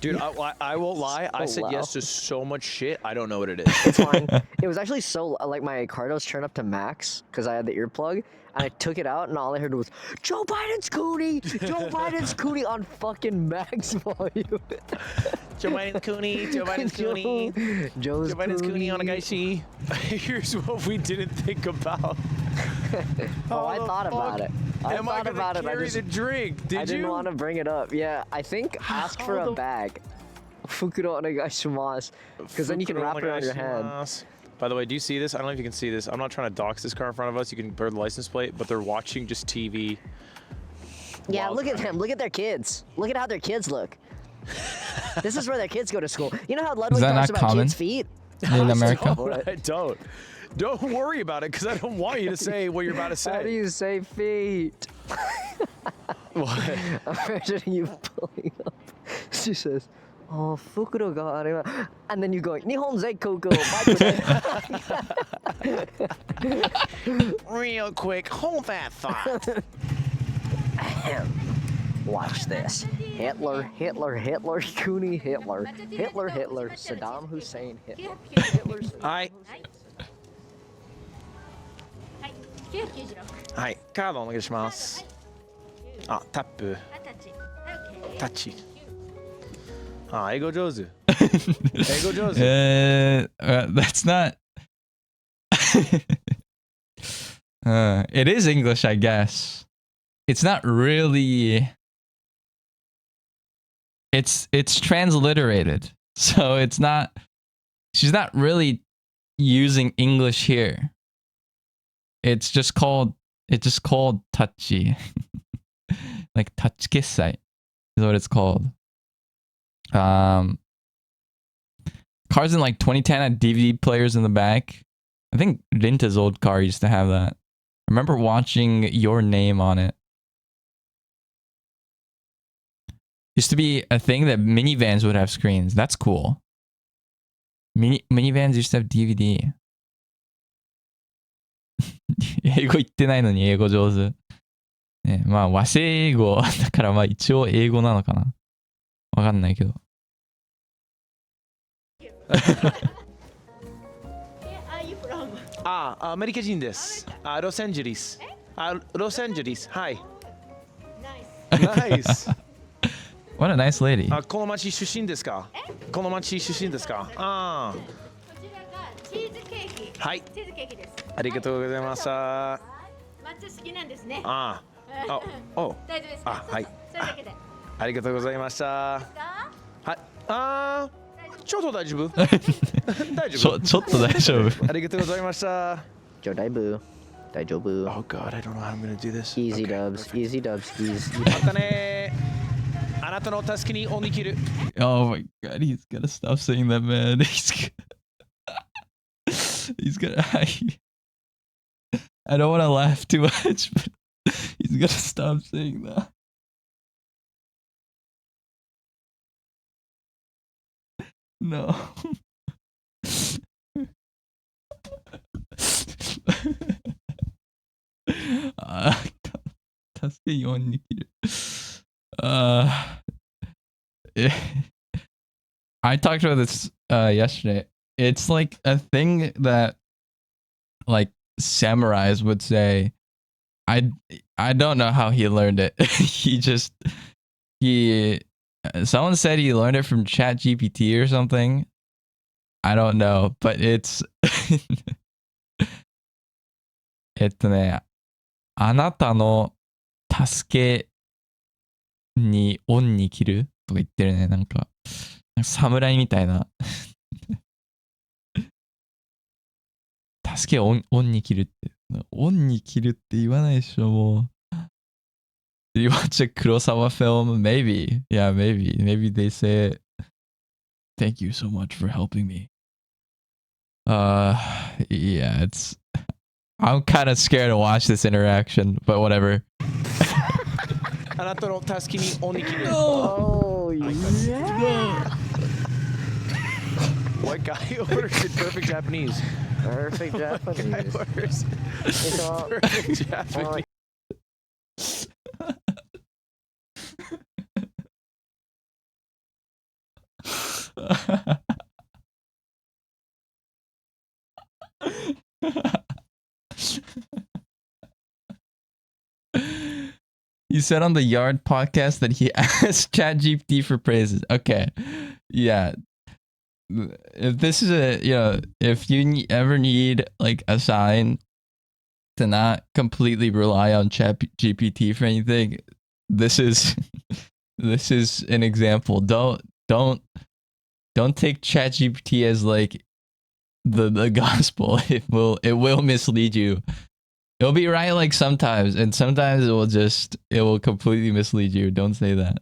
Dude, I won't lie. I said wow. yes to so much shit. I don't know what it is. It's fine. It was actually so like my Cardos turned up to max because I had the earplug, and I took it out, and all I heard was Joe Biden's cootie, Joe Biden's cootie on fucking max volume. Joe Biden's coonie, Joe Biden's coonie, Joe Biden's coonie on a guyshi. Here's what we didn't think about. Oh, I thought about it. I Am I thought gonna about it. carry the drink? Did I didn't you? want to bring it up. Yeah, I think ask for a bag. Fukuro onegaishimasu. Because then you can wrap it around your hand. By the way, do you see this? I don't know if you can see this. I'm not trying to dox this car in front of us. You can blur the license plate, but they're watching just TV. Yeah, look at them. Look at their kids. Look at how their kids look. This is where their kids go to school. You know how Ludwig that talks not about common? kids' feet? In America? I don't. Don't worry about it, because I don't want you to say what you're about to say. How do you say feet? What? Imagine you pulling up. She says, "Oh, fukuro ga arimasu," and then you go, "Nihon zeikoku Real quick, hold that thought. Watch this. Hitler, Cooney, Hitler, Saddam Hussein, Hitler. Hi. はい、カードお願いします。あ、タップ。タッチ。あ、英語上手。英語上手。That's not. It is English, I guess. It's not really. It's transliterated, so it's not. She's not really using English here. It's just called touchy. Like touch kissai is what it's called. Cars in like 2010 had DVD players in the back. I think Rinta's old car used to have that. I remember watching Your Name on it. Used to be a thing that minivans would have screens. That's cool. Minivans used to have DVD. 英語言ってないのに英語上手。ね、まあ和製英語だからまあ一応英語なのかな。わかんないけど。あ、アメリカ人です。ロサンゼルス。ロサンゼルス。はい。Nice. What a nice lady. この町出身ですか？この町出身ですか？あこちらがチーズケーキ。あ。はい。チーズケーキです。ありがとうございました。抹茶好きなんですね。ああ。お。大丈夫ですか？あ、はい。それだけで。ありがとうございました。はい。あー、ちょっと大丈夫？大丈夫？ちょっと大丈夫。ありがとうございました。Joe Daibu. Daijobu. Oh god, I don't know how I'm gonna do this. Easy Okay, dubs. perfect. Easy dubs. Easy. またねー。あなたの助けに恩に切る。Oh my god, he's gotta stop saying that, man. He's gonna. I don't want to laugh too much, but he's gonna stop saying that. No. uh, 助けに恩に切る。I talked about this yesterday. It's like a thing that like samurais would say. I don't know how he learned it. Someone said he learned it from ChatGPT or something. I don't know, but it's あなたの助けに恩に切るとか言ってるね。なんか侍みたいな。助けを恩に切るって。恩に切るって言わないでしょ、もう。Did you watch a Kurosawa film? Maybe. Yeah, maybe. Maybe they say, thank you so much for helping me. Yeah, it's... I'm kind of scared to watch this interaction, but whatever. あなたの助けに恩に切る。Oh, yeah. What guy orders in perfect Japanese? Perfect Japanese. Orders It's all, perfect Japanese. He said on the Yard podcast that he asked ChatGPT for praises. Okay. Yeah. If this is if you ever need like a sign to not completely rely on ChatGPT for anything, this is this is an example. Don't take ChatGPT as like the gospel. It will mislead you. It'll be right like sometimes, and sometimes it will completely mislead you. Don't say that.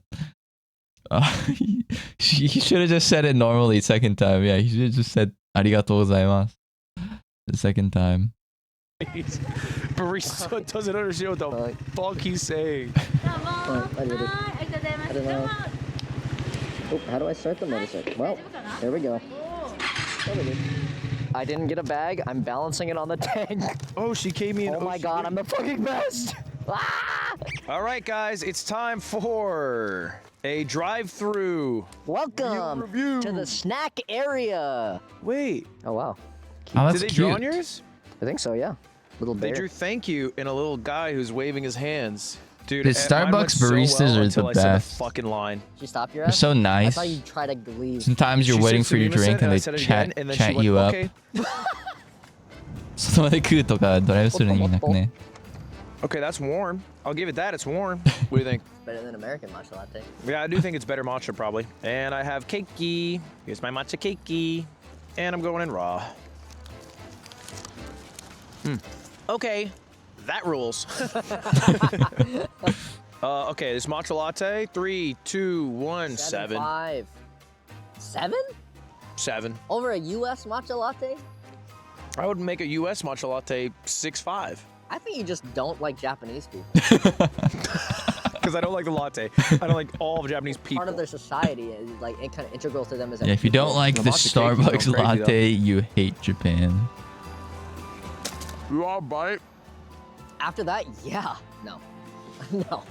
He should have just said it normally second time. Yeah, he should have just said arigatou gozaimasu the second time. Barista doesn't understand what the fuck he's saying. Oh, how do I start the motorcycle? Well, there we go. I didn't get a bag. I'm balancing it on the tank. Oh, she came in. Oh my god, I'm the fucking best. Ah! All right, guys, it's time for a drive-through. Welcome review. to the snack area. Wait, Oh wow. Oh, that's did they cute. draw on yours? I think so, yeah. Little They bear. drew thank you in a little guy who's waving his hands. Dude, The mine Starbucks went so baristas well are until the I said best. the fucking line. Did she stop your They're ass? so I nice. thought you tried to leave. Sometimes you're She waiting said for your "Sumimasen," drink and and I they said it again, and then she chat went, you up. "Okay." その場で食うとかドライブスルーの意味なくね。Okay, that's warm. I'll give it that. It's warm. What do you think? Better than American matcha latte. Yeah, I do think it's better matcha, probably. And I have keiki. Here's my matcha keiki. And I'm going in raw. Okay, that rules. Okay, this matcha latte. 3, 2, 1, 7. 5. 7? 7. Over a US matcha latte? I would make a US matcha latte 6.5. I think you just don't like Japanese people. Because I don't like the latte. I don't like all of Japanese people. Part of their society is like it kind of integral to them as Yeah, if you don't like the matcha cake is Starbucks going crazy, latte, you hate Japan. You all bite? After that, yeah. No. No.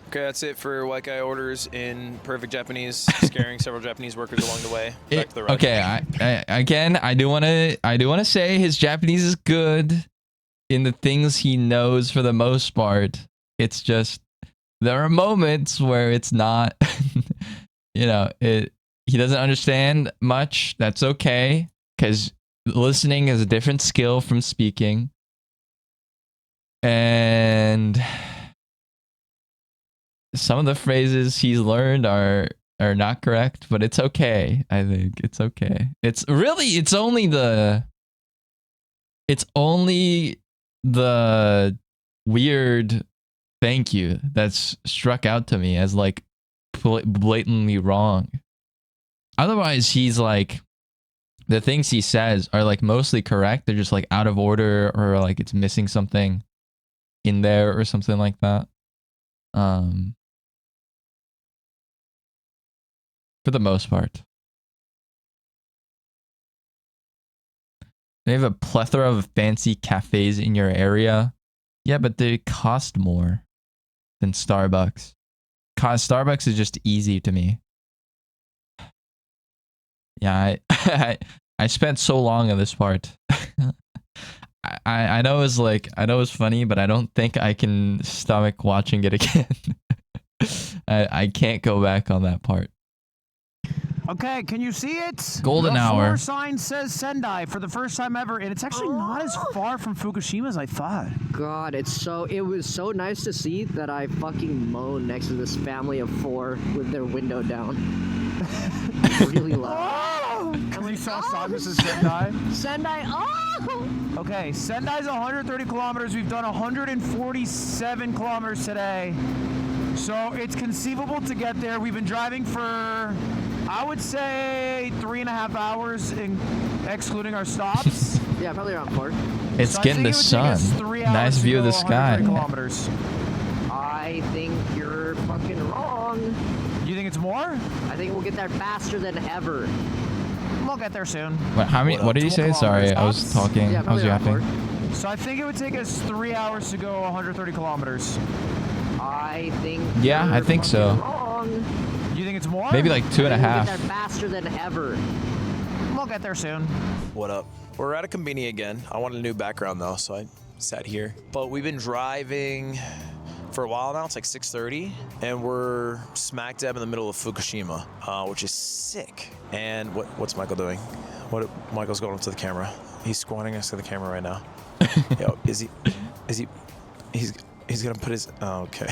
Okay, that's it for White Guy Orders in perfect Japanese, scaring several Japanese workers along the way. Back to the ride. Okay, I do want to say his Japanese is good in the things he knows for the most part. It's just there are moments where it's not, you know, he doesn't understand much. That's okay, because listening is a different skill from speaking. And some of the phrases he's learned are not correct, but it's okay. I think it's okay. It's only the weird thank you that's struck out to me as like blatantly wrong. Otherwise, he's like, the things he says are like mostly correct. They're just like out of order, or like it's missing something in there or something like that. For the most part. They have a plethora of fancy cafes in your area. Yeah, but they cost more than Starbucks. Starbucks is just easy to me. Yeah, I spent so long on this part. I know it's funny, but I don't think I can stomach watching it again. I can't go back on that part. Okay, can you see it? Golden the hour. Floor sign says Sendai for the first time ever, and it's actually not as far from Fukushima as I thought. God, it was so nice to see that I fucking moaned next to this family of 4 with their window down. Really loud. Because you saw Simus's Sendai? Sendai, oh! Okay, Sendai's 130 kilometers. We've done 147 kilometers today. So it's conceivable to get there. We've been driving for, I would say, 3.5 hours, excluding our stops. Yeah, probably around 4. It's so getting the sun. Nice view of the sky. Kilometers. I think you're fucking wrong. You think it's more? I think we'll get there faster than ever. We'll get there soon. What, how many? What did you say? Sorry, I was talking. Yeah, I was yapping. So I think it would take us 3 hours to go 130 kilometers. I think. Yeah, I think so. Wrong. You think it's more? Maybe like 2.5. We'll get there faster than ever. We'll get there soon. What up? We're at a conveni again. I wanted a new background though, so I sat here. But we've been driving for a while now. It's like 6:30, and we're smack dab in the middle of Fukushima, which is sick. And what's Michael doing? Michael's going up to the camera. He's squatting next to the camera right now. Yo, he's gonna put his. Oh, okay.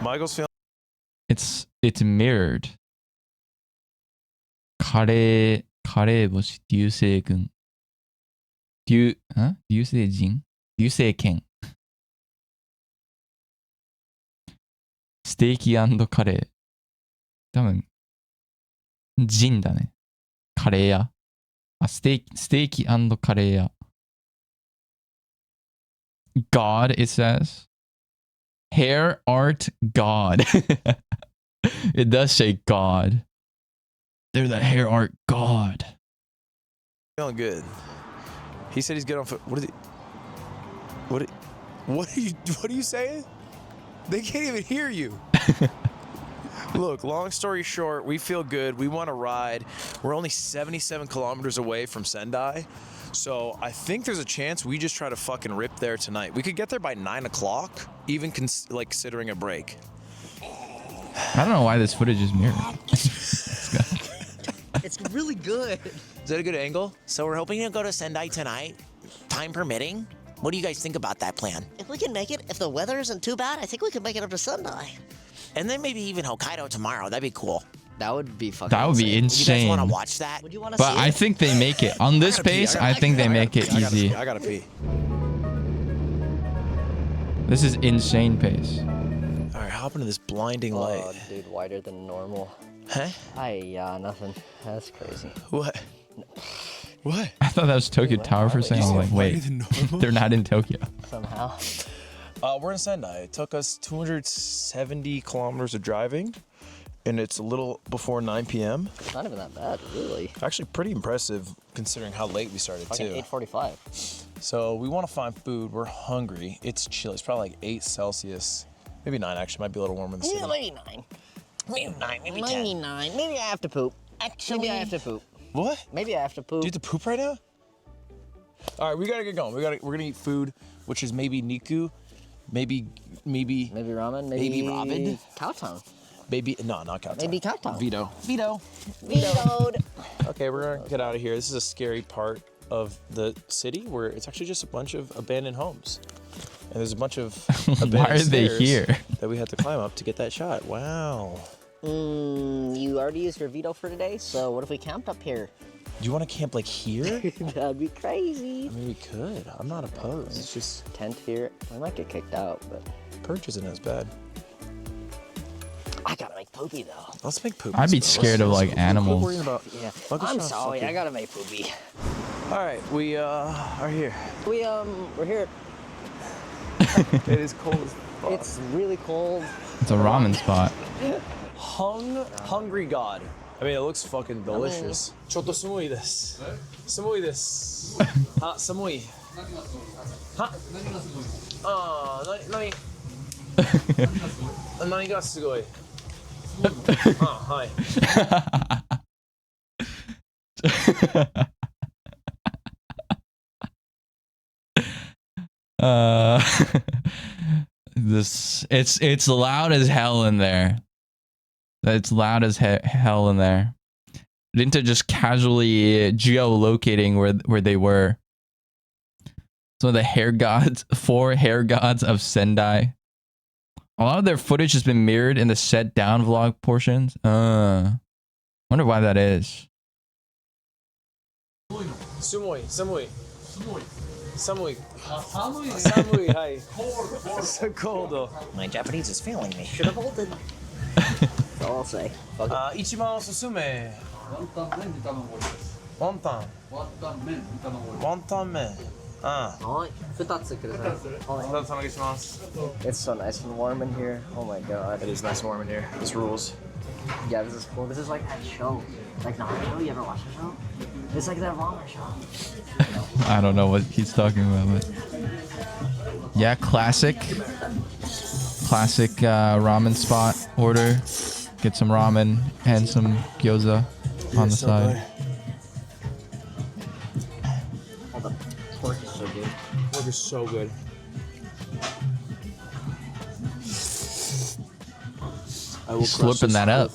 Michael's feeling. It's mirrored. カレー星流星群流星人流星剣ステーキ&カレー多分人だねカレー屋あステーキ&カレー屋 God it says hair art God it does say God. They're the hair art God. Feeling good. He said he's good on foot. What are you saying? They can't even hear you. Look, long story short, we feel good. We want to ride. We're only 77 kilometers away from Sendai. So I think there's a chance we just try to fucking rip there tonight. We could get there by 9 o'clock, even considering a break. I don't know why this footage is mirrored. It's really good. Is that a good angle? So we're hoping to go to Sendai tonight, time permitting. What do you guys think about that plan? If we can make it, if the weather isn't too bad, I think we can make it up to Sendai. And then maybe even Hokkaido tomorrow. That'd be cool. That would be fucking That would be insane. You guys want to watch that? Would you want to But see I it? think they make it. On this pace, I think they make it easy. I gotta pee. This is insane pace. All right, hop into this blinding light. Oh, dude, wider than normal. Huh? Yeah, nothing. That's crazy. What? What? I thought that was Tokyo Tower for a second. I was like, wait, they're not in Tokyo. Somehow. We're in Sendai. It took us 270 kilometers of driving, and it's a little before 9 p.m. It's not even that bad, really. Actually, pretty impressive considering how late we started Fucking too. 8:45. So we want to find food. We're hungry. It's chilly. It's probably like 8 Celsius. Maybe 9 actually. Might be a little warmer in the city. Yeah, maybe 9. Maybe 9, maybe 10. Maybe 9. Maybe I have to poop. Actually, Maybe I have to poop. What? Maybe I have to poop. Do you have to poop right now? All right, we gotta get going. We're gonna eat food, which is maybe Niku. Maybe ramen. Maybe ramen. Cow tongue. No, not cow tongue. Maybe cow tongue. Veto. Vetoed. Okay, we're gonna get out of here. This is a scary part of the city where it's actually just a bunch of abandoned homes. And there's a bunch of abandoned Why are they stairs here? that we had to climb up to get that shot. Wow. You already used your veto for today, so what if we camped up here? Do you want to camp like here? That'd be crazy. I mean, we could. I'm not opposed. It's just tent here. We might get kicked out, but perch isn't as bad. I gotta make poopy though. Let's make poopy. I'd be scared of like animals. Yeah. I'm sorry. I gotta make poopy. All right, we are here. We're here. It is cold as fuck. It's really cold. It's a ramen spot. Hungry God. I mean, it looks fucking delicious. ちょっと寒いです。寒いです。あ、寒い。は？あー、何がすごい？あ、はい。It's loud as hell in there. It's loud as hell in there. Into just casually geolocating where they were. Some of the hair gods, 4 hair gods of Sendai. A lot of their footage has been mirrored in the set down vlog portions. Wonder why that is. Sumoi. So cold. My Japanese is failing me. Should have halted. That's all I'll say. 一番おすすめ。ワンタン。ワンタン麺。はい、2つください。2つお願いします。 It's so nice and warm in here. Oh my god. It is nice and warm in here. This rules. Yeah, this is cool. This is like that show. Like the show. You ever watch the show? It's like that ramen show. I don't know what he's talking about, but yeah, classic ramen spot order. Get some ramen and some gyoza on the side. Oh, the pork is so good. Pork is so good. I will Slipping that up.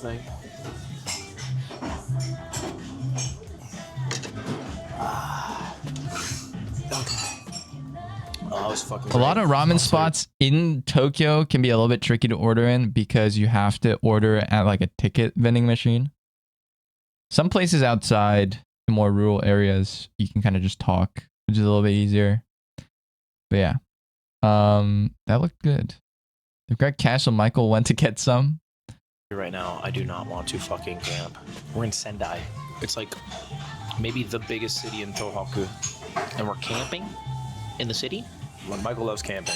A lot of ramen spots in Tokyo can be a little bit tricky to order in because you have to order at like a ticket vending machine. Some places outside in more rural areas, you can kind of just talk, which is a little bit easier. But yeah, that looked good. They've got cash, so Michael went to get some. Right now, I do not want to fucking camp. We're in Sendai. It's like maybe the biggest city in Tohoku. And we're camping in the city? Like, Michael loves camping.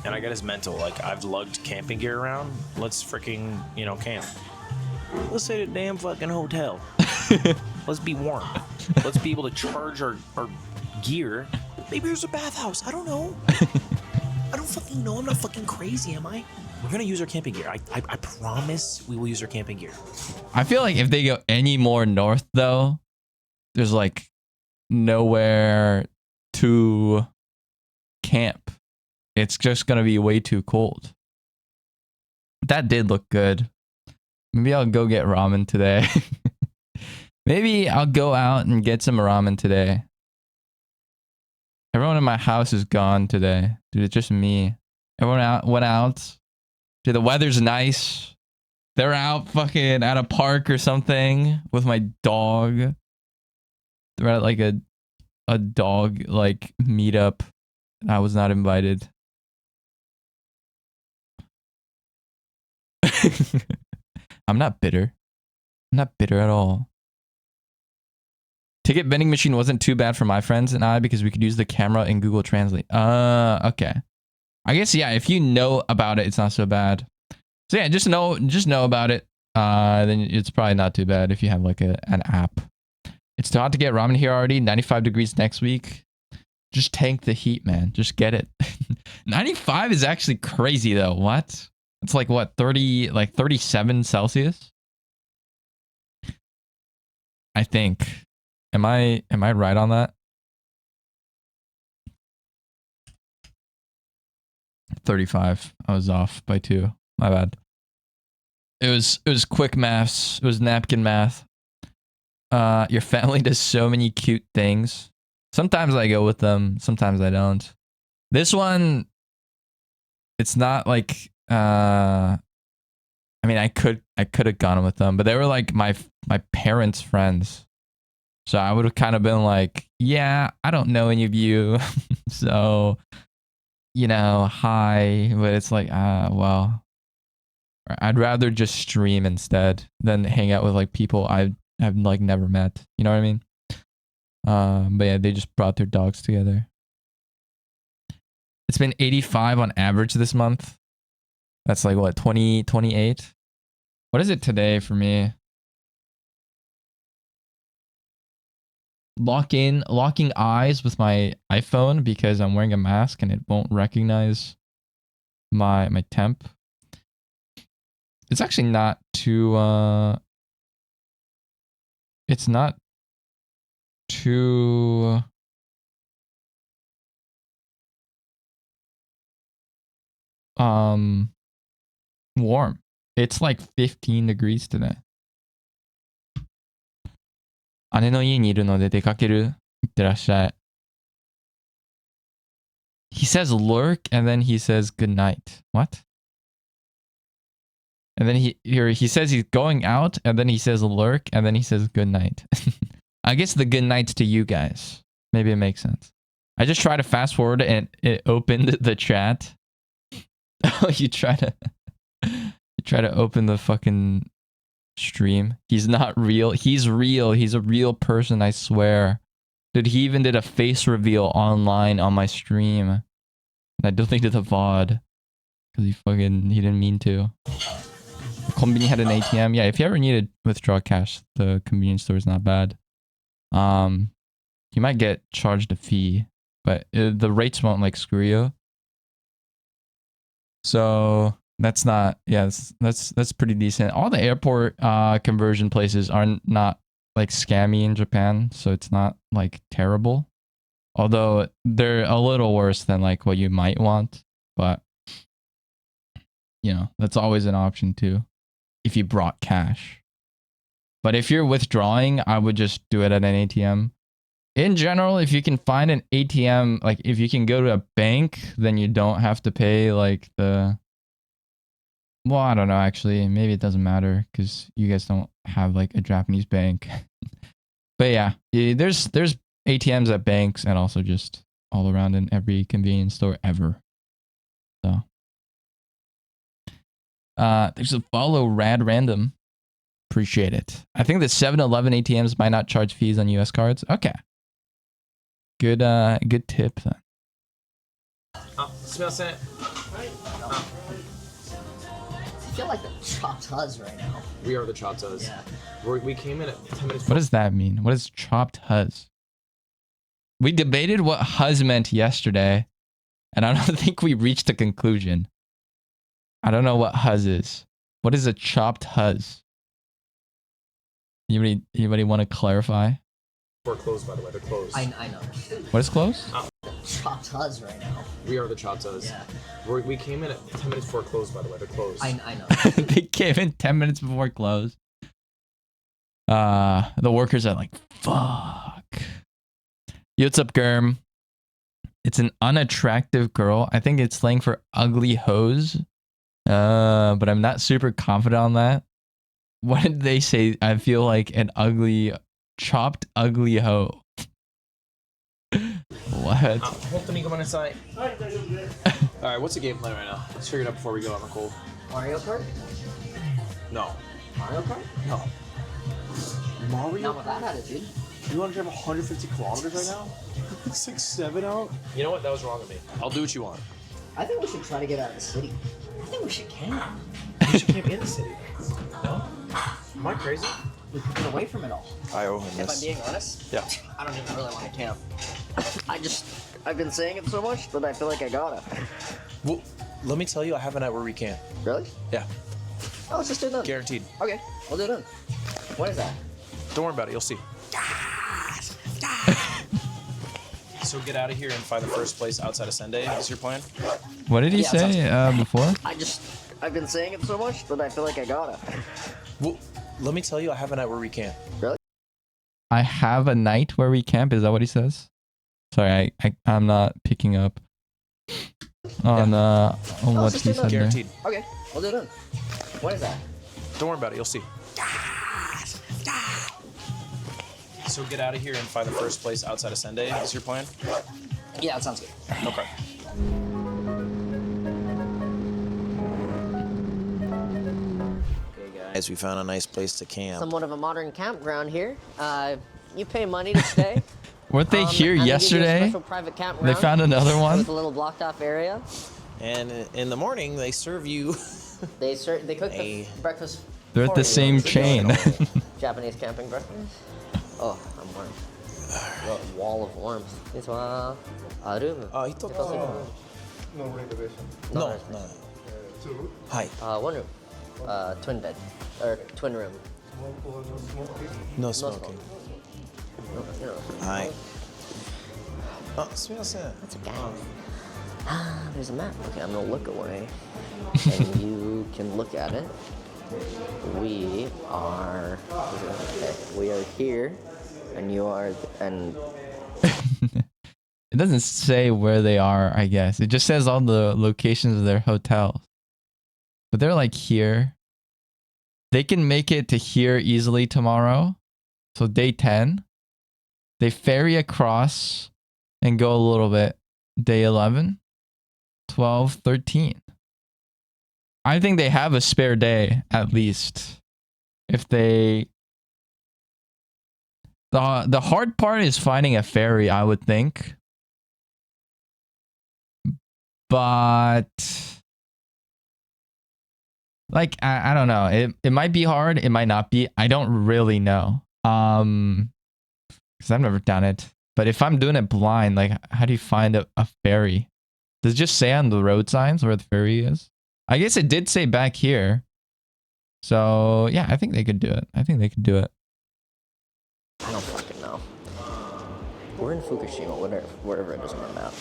And I get his mental. Like, I've lugged camping gear around. Let's freaking, camp. Let's say the damn fucking hotel. Let's be warm. Let's be able to charge our gear. Maybe there's a bathhouse. I don't know. I don't fucking know. I'm not fucking crazy, am I? We're gonna use our camping gear. I promise we will use our camping gear. I feel like if they go any more north, though, there's like nowhere to camp. It's just gonna be way too cold. That did look good. Maybe I'll go get ramen today. Maybe I'll go out and get some ramen today. Everyone in my house is gone today. Dude, it's just me. Everyone went out. Dude, the weather's nice. They're out fucking at a park or something with my dog. They're at like a dog like meetup. I was not invited. I'm not bitter. I'm not bitter at all. Ticket vending machine wasn't too bad for my friends and I because we could use the camera in Google Translate. Okay. I guess, yeah, if you know about it, it's not so bad. So yeah, just know about it. Then it's probably not too bad if you have like an app. It's too hot to get ramen here already. 95 degrees next week. Just tank the heat, man. Just get it. 95 is actually crazy though. What? It's like what, 30, like 37 Celsius? I think. Am I right on that? 35. I was off by 2. My bad. It was quick maths. It was napkin math. Your family does so many cute things. Sometimes I go with them, sometimes I don't. This one, it's not like I mean I could have gone with them, but they were like my parents' friends. So I would have kind of been like, yeah, I don't know any of you. So, you know, hi. But it's like, well, I'd rather just stream instead than hang out with like people I've like never met. You know what I mean? But yeah, they just brought their dogs together. It's been 85 on average this month. That's like what, 28? What is it today for me? Locking eyes with my iPhone because I'm wearing a mask and it won't recognize my temp. It's actually not too it's not too warm. It's like 15 degrees today. 姉の家にいるので出かける。いってらっしゃい。He says lurk and then he says good night. What? And then he says he's going out and then he says lurk and then he says good night. I guess the good nights to you guys. Maybe it makes sense. I just tried to fast forward and it opened the chat. Oh, you try to open the fucking stream. He's not real. He's real. He's a real person, I swear. Dude, he even did a face reveal online on my stream. And I don't think did the VOD. Because he didn't mean to. The Konbini had an ATM. Yeah, if you ever need to withdraw cash, the convenience store is not bad. You might get charged a fee, but the rates won't like screw you. So that's not, yeah, that's pretty decent. All the airport conversion places are not like scammy in Japan, so it's not like terrible. Although they're a little worse than like what you might want, but you know, that's always an option too if you brought cash. But if you're withdrawing, I would just do it at an ATM. In general, if you can find an ATM, like if you can go to a bank, then you don't have to pay like the... Well, I don't know, actually. Maybe it doesn't matter because you guys don't have like a Japanese bank. But yeah, there's ATMs at banks and also just all around in every convenience store ever. So... there's a follow Rad Random. Appreciate it. I think the 7-Eleven ATMs might not charge fees on US cards. Okay. Good tip then. Smell it. I feel like the chopped huzz right now. We are the chopped huzz. Yeah. We came in at 10 minutes. What does that mean? What is chopped huzz? We debated what huzz meant yesterday, and I don't think we reached a conclusion. I don't know what huzz is. What is a chopped huzz? Anybody want to clarify? We're closed, by the way. They're closed. I know. What is closed? Chopped huzz right now. We are the chopped huzz. Yeah. We came in at 10 minutes before closed, by the way. They're closed. I know. They came in 10 minutes before close. The workers are like, fuck. Yo, what's up, Germ? It's an unattractive girl. I think it's slang for ugly hose. But I'm not super confident on that. What did they say? I feel like an ugly, chopped ugly hoe. What? Alright, what's the game plan right now? Let's figure it out before we go on the cold. Mario Kart? No. Mario Kart? No. Mario? Not with that attitude. You want to drive 150 kilometers right now? 6-7 out? You know what? That was wrong of me. I'll do what you want. I think we should try to get out of the city. I think we should camp. We should camp in the city. No? Am I crazy? We could get away from it all. I owe him If this. I'm being honest, Yeah. I don't even really want to camp. I've been saying it so much that I feel like I gotta. Well, let me tell you, I have a night where we can't. Really? Yeah. Oh, let's just do it then. Guaranteed. Okay, I'll do it then. What is that? Don't worry about it. You'll see. So So get out of here and find the first place outside of Sendai. Is your plan? What did he Yeah, say before? I've been saying it so much, but I feel like I gotta. Well, let me tell you, I have a night where we camp. Really? I have a night where we camp. Is that what he says? Sorry, I'm not picking up on what he said there. Guaranteed. Okay, we'll do it then. What is that? Don't worry about it. You'll see. So get out of here and find the first place outside of Sendai. Is your plan? Yeah, that sounds good. Okay. Okay, guys, we found a nice place to camp. Somewhat of a modern campground here. You pay money to stay. Weren't they here and they give you a yesterday? special private campground They found another one. with a little blocked off area. And in the morning, they serve you. They cook the breakfast. They're at for the you. same chain. Japanese camping breakfast. Oh, I'm warm. The wall of warmth. This one. No reservation. No. Two. Hi. One room. Twin bed. Or twin room. Smoke or no smoking? No smoking. You know. Hi. Oh, sumimasen. That's a guy. There's a map. Okay, I'm gonna look away. And you can look at it. We are here, and you are, and It doesn't say where they are, I guess. It just says all the locations of their hotels. But they're like here. They can make it to here easily tomorrow. So day 10. They ferry across and go a little bit. Day 11, 12, 13. I think they have a spare day at least. If they... The hard part is finding a ferry, I would think. But... like, I don't know. It might be hard. It might not be. I don't really know. Because I've never done it. But if I'm doing it blind, like, how do you find a ferry? Does it just say on the road signs where the ferry is? I guess it did say back here. So, yeah, I think they could do it. I think they could do it. I don't fucking know. We're in Fukushima, wherever it is on the map.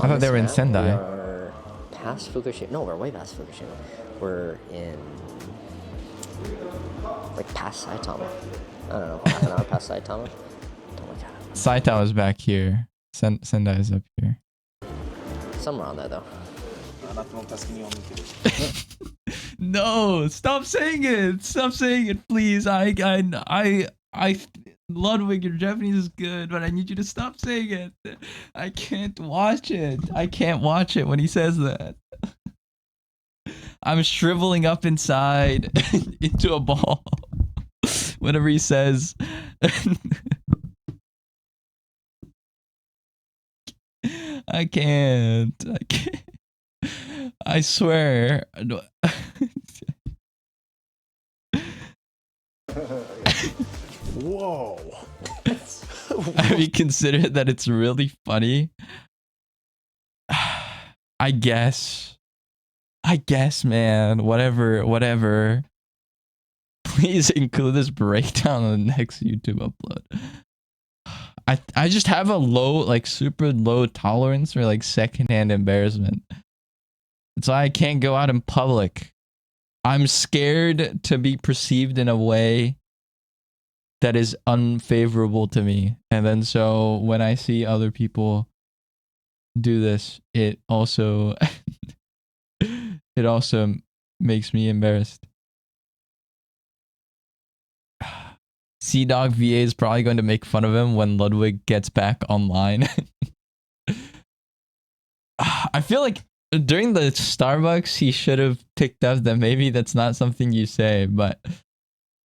I thought they were in Sendai. We are past Fukushima. No, we're way past Fukushima. We're in... like past Saitama. I don't know, half an hour past Saitama. Don't look at it. Saitama's back here. Sendai is up here. Somewhere on there, though. No, stop saying it. Stop saying it, please. Ludwig, your Japanese is good, but I need you to stop saying it. I can't watch it. I can't watch it when he says that. I'm shriveling up inside into a ball whenever he says. I can't. I swear. Whoa. Have you considered that it's really funny? I guess, man. Whatever. Please include this breakdown on the next YouTube upload. I just have a low, like super low tolerance for like secondhand embarrassment. That's why I can't go out in public. I'm scared to be perceived in a way that is unfavorable to me. And then so when I see other people do this, it also makes me embarrassed. Sea Dog VA is probably going to make fun of him when Ludwig gets back online. I feel like during the Starbucks, he should have picked up that maybe that's not something you say, but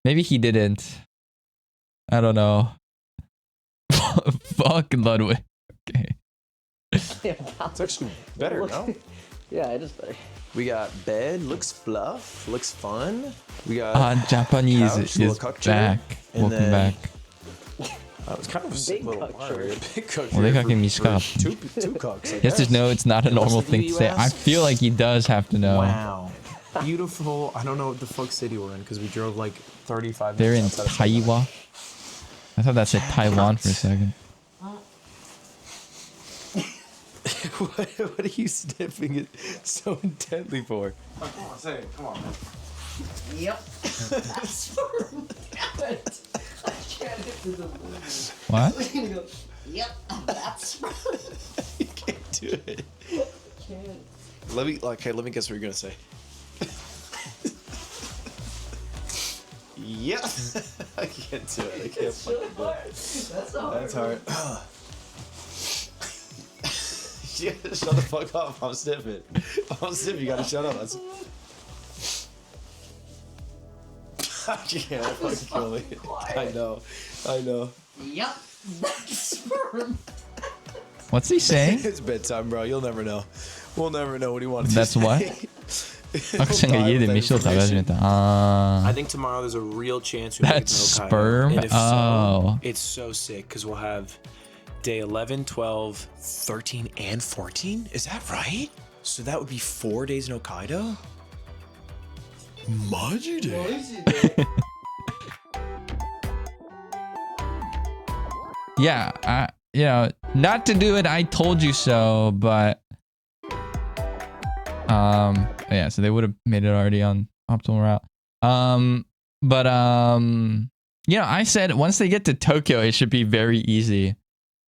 maybe he didn't. I don't know. Fuck Ludwig. Okay. It's actually better, no? Yeah, it is better. We got bed, looks fluff, looks fun. We got Japanese couch, is back. Welcome back. It's kind of a Big little cock wild. shirt. Big cock Well, they shirt fucking for miska. two cocks, I Yes, just know it's not a normal thing to say. I feel like he does have to know. Wow. Beautiful. I don't know what the fuck city we're in because we drove like 35 They're in minutes outside of Taiwan. I thought that said Taiwan for a second. What are you sniffing it so intently for? Oh, come on, say it. Come on, man. Yep. Sperm. Damn it. I can't get to the What? Yep. That's sperm. You can't do it. Can't. Let me guess what you're gonna say. Yep. I can't do it. I can't fucking do it. That's hard. That's hard. Yeah, shut the fuck up. I'm sniffing. I'm sniffing. You gotta shut up. That's... I can't fucking kill me. I know. I know. Yep. That's sperm. What's he saying? It's bedtime, bro. You'll never know. We'll never know what he wanted to That's say. what? 赤ちゃんが家で飯を食べ始めた。I think tomorrow there's a real chance we That's make it to Hokkaido. sperm? And if Oh. so, it's so sick because we'll have day 11, 12, 13, and 14. Is that right? So that would be 4 days in Hokkaido? Maji day. Yeah, you know, not to do it, I told you so, but yeah, so they would have made it already on optimal route. But you know, I said once they get to Tokyo, it should be very easy.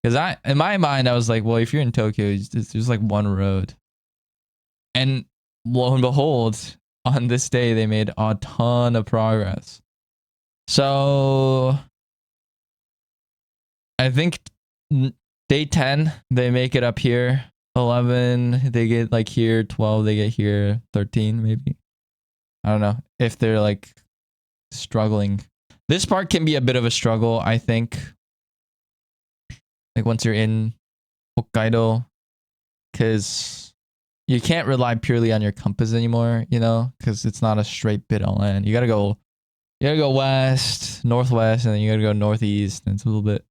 Because in my mind, I was like, well, if you're in Tokyo, there's like one road. And lo and behold, on this day, they made a ton of progress. So I think day 10, they make it up here. 11, they get like here. 12, they get here. 13, maybe. I don't know if they're like struggling. This part can be a bit of a struggle, I think. Like once you're in Hokkaido, because you can't rely purely on your compass anymore, you know, because it's not a straight bit on land. You gotta go west, northwest, and then you gotta go northeast, and it's a little bit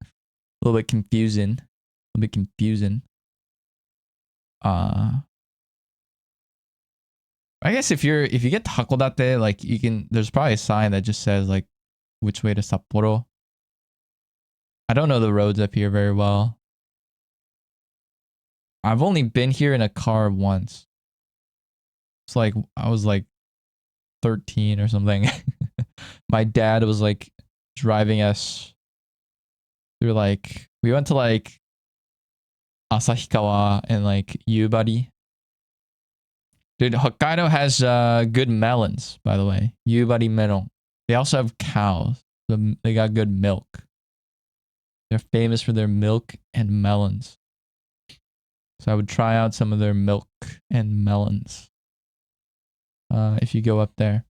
confusing. A little bit confusing. I guess if you get to Hakodate, like there's probably a sign that just says like which way to Sapporo. I don't know the roads up here very well. I've only been here in a car once. It's like I was like 13 or something. My dad was like driving us through like we went to like Asahikawa and like Yubari. Dude, Hokkaido has good melons, by the way. Yubari melon. They also have cows. They got good milk. They're famous for their milk and melons. So I would try out some of their milk and melons. If you go up there.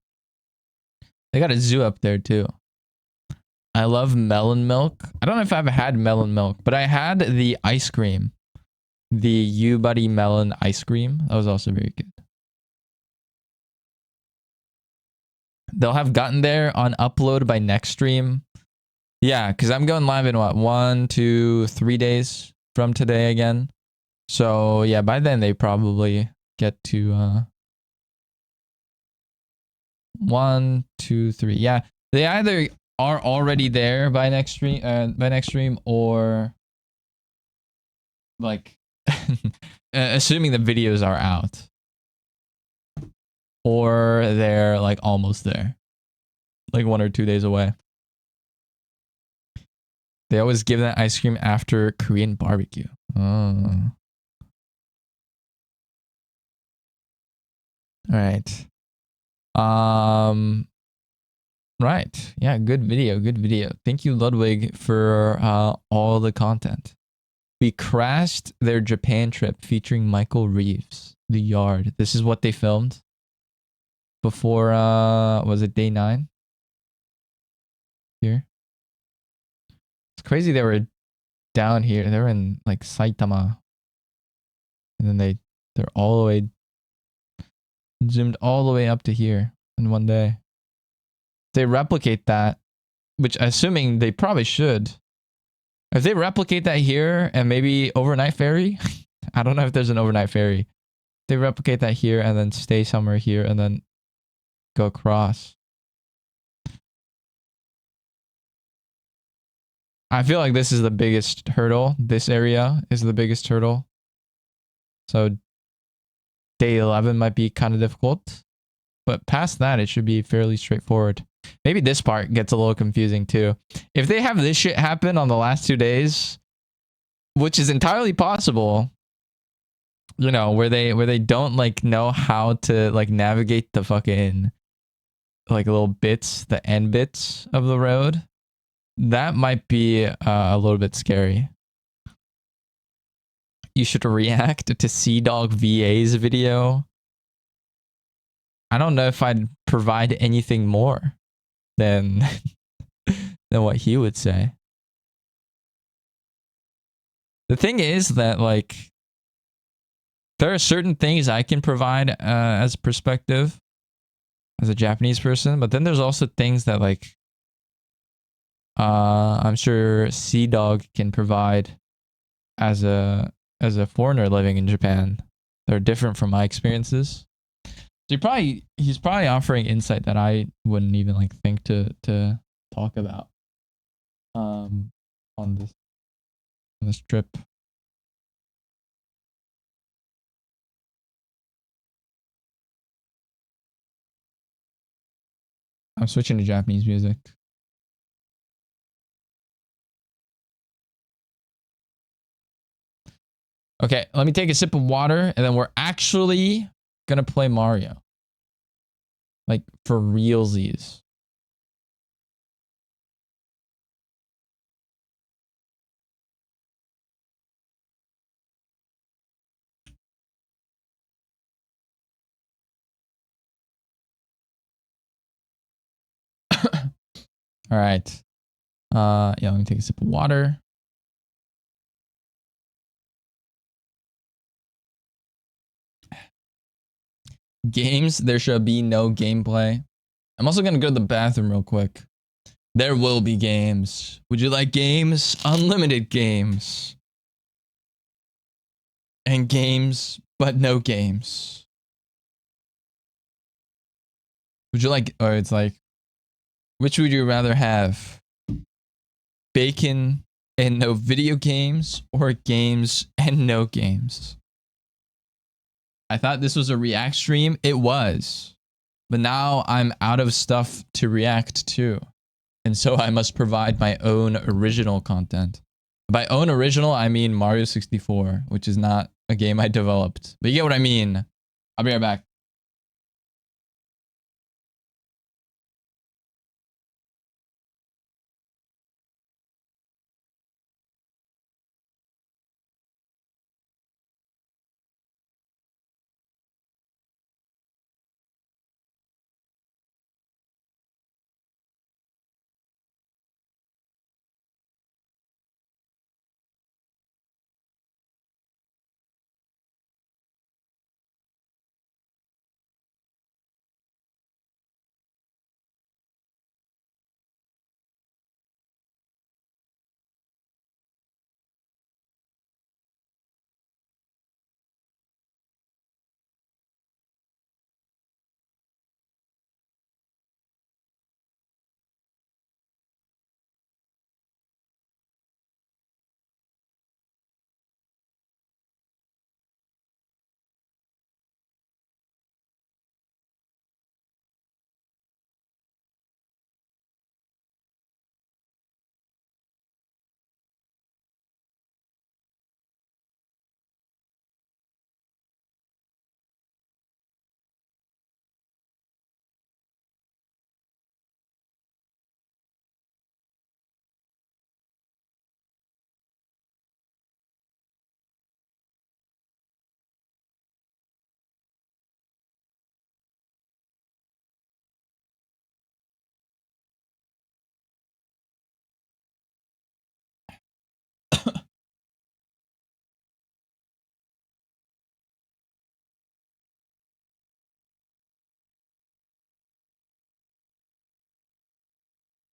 They got a zoo up there too. I love melon milk. I don't know if I've had melon milk, but I had the ice cream. The Yubari melon ice cream. That was also very good. They'll have gotten there on upload by next stream. Yeah, because I'm going live in what, 1, 2, 3 days from today again. So yeah, by then they probably get to 1, 2, 3. Yeah, they either are already there by next stream, or like assuming the videos are out, or they're like almost there, like 1 or 2 days away. They always give that ice cream after Korean barbecue. Oh. All right. Right. Yeah, good video. Good video. Thank you, Ludwig, for all the content. We crashed their Japan trip featuring Michael Reeves. The Yard. This is what they filmed before, was it day 9? Here. It's crazy they were down here. They were in like Saitama. And then they're all the way zoomed all the way up to here in one day. They replicate that, which assuming they probably should. If they replicate that here and maybe overnight ferry, I don't know if there's an overnight ferry. They replicate that here and then stay somewhere here and then go across. I feel like this is the biggest hurdle. This area is the biggest hurdle. So day 11 might be kind of difficult. But past that, it should be fairly straightforward. Maybe this part gets a little confusing too. If they have this shit happen on the last 2 days, which is entirely possible, you know, where they don't like know how to like navigate the fucking like little bits, the end bits of the road, that might be a little bit scary. You should react to Sea Dog VA's video. I don't know if I'd provide anything more than than what he would say. The thing is that like there are certain things I can provide as perspective as a Japanese person, but then there's also things that like I'm sure Sea Dog can provide as a foreigner living in Japan. They're different from my experiences. So he's probably offering insight that I wouldn't even like think to talk about on this trip. I'm switching to Japanese music. Okay, let me take a sip of water and then we're actually gonna play Mario. Like for realsies. All right. Yeah, let me take a sip of water. Games, there shall be no gameplay. I'm also gonna go to the bathroom real quick. There will be games. Would you like games? Unlimited games. And games, but no games. Would you like, or it's like, which would you rather have? Bacon and no video games, or games and no games? I thought this was a react stream. It was. But now I'm out of stuff to react to. And so I must provide my own original content. By own original, I mean Mario 64, which is not a game I developed. But you get what I mean. I'll be right back.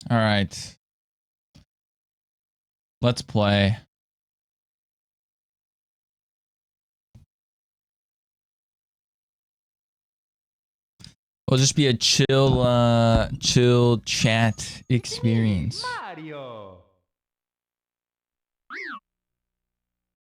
All right. Let's play. It'll just be a chill chat experience. Mario.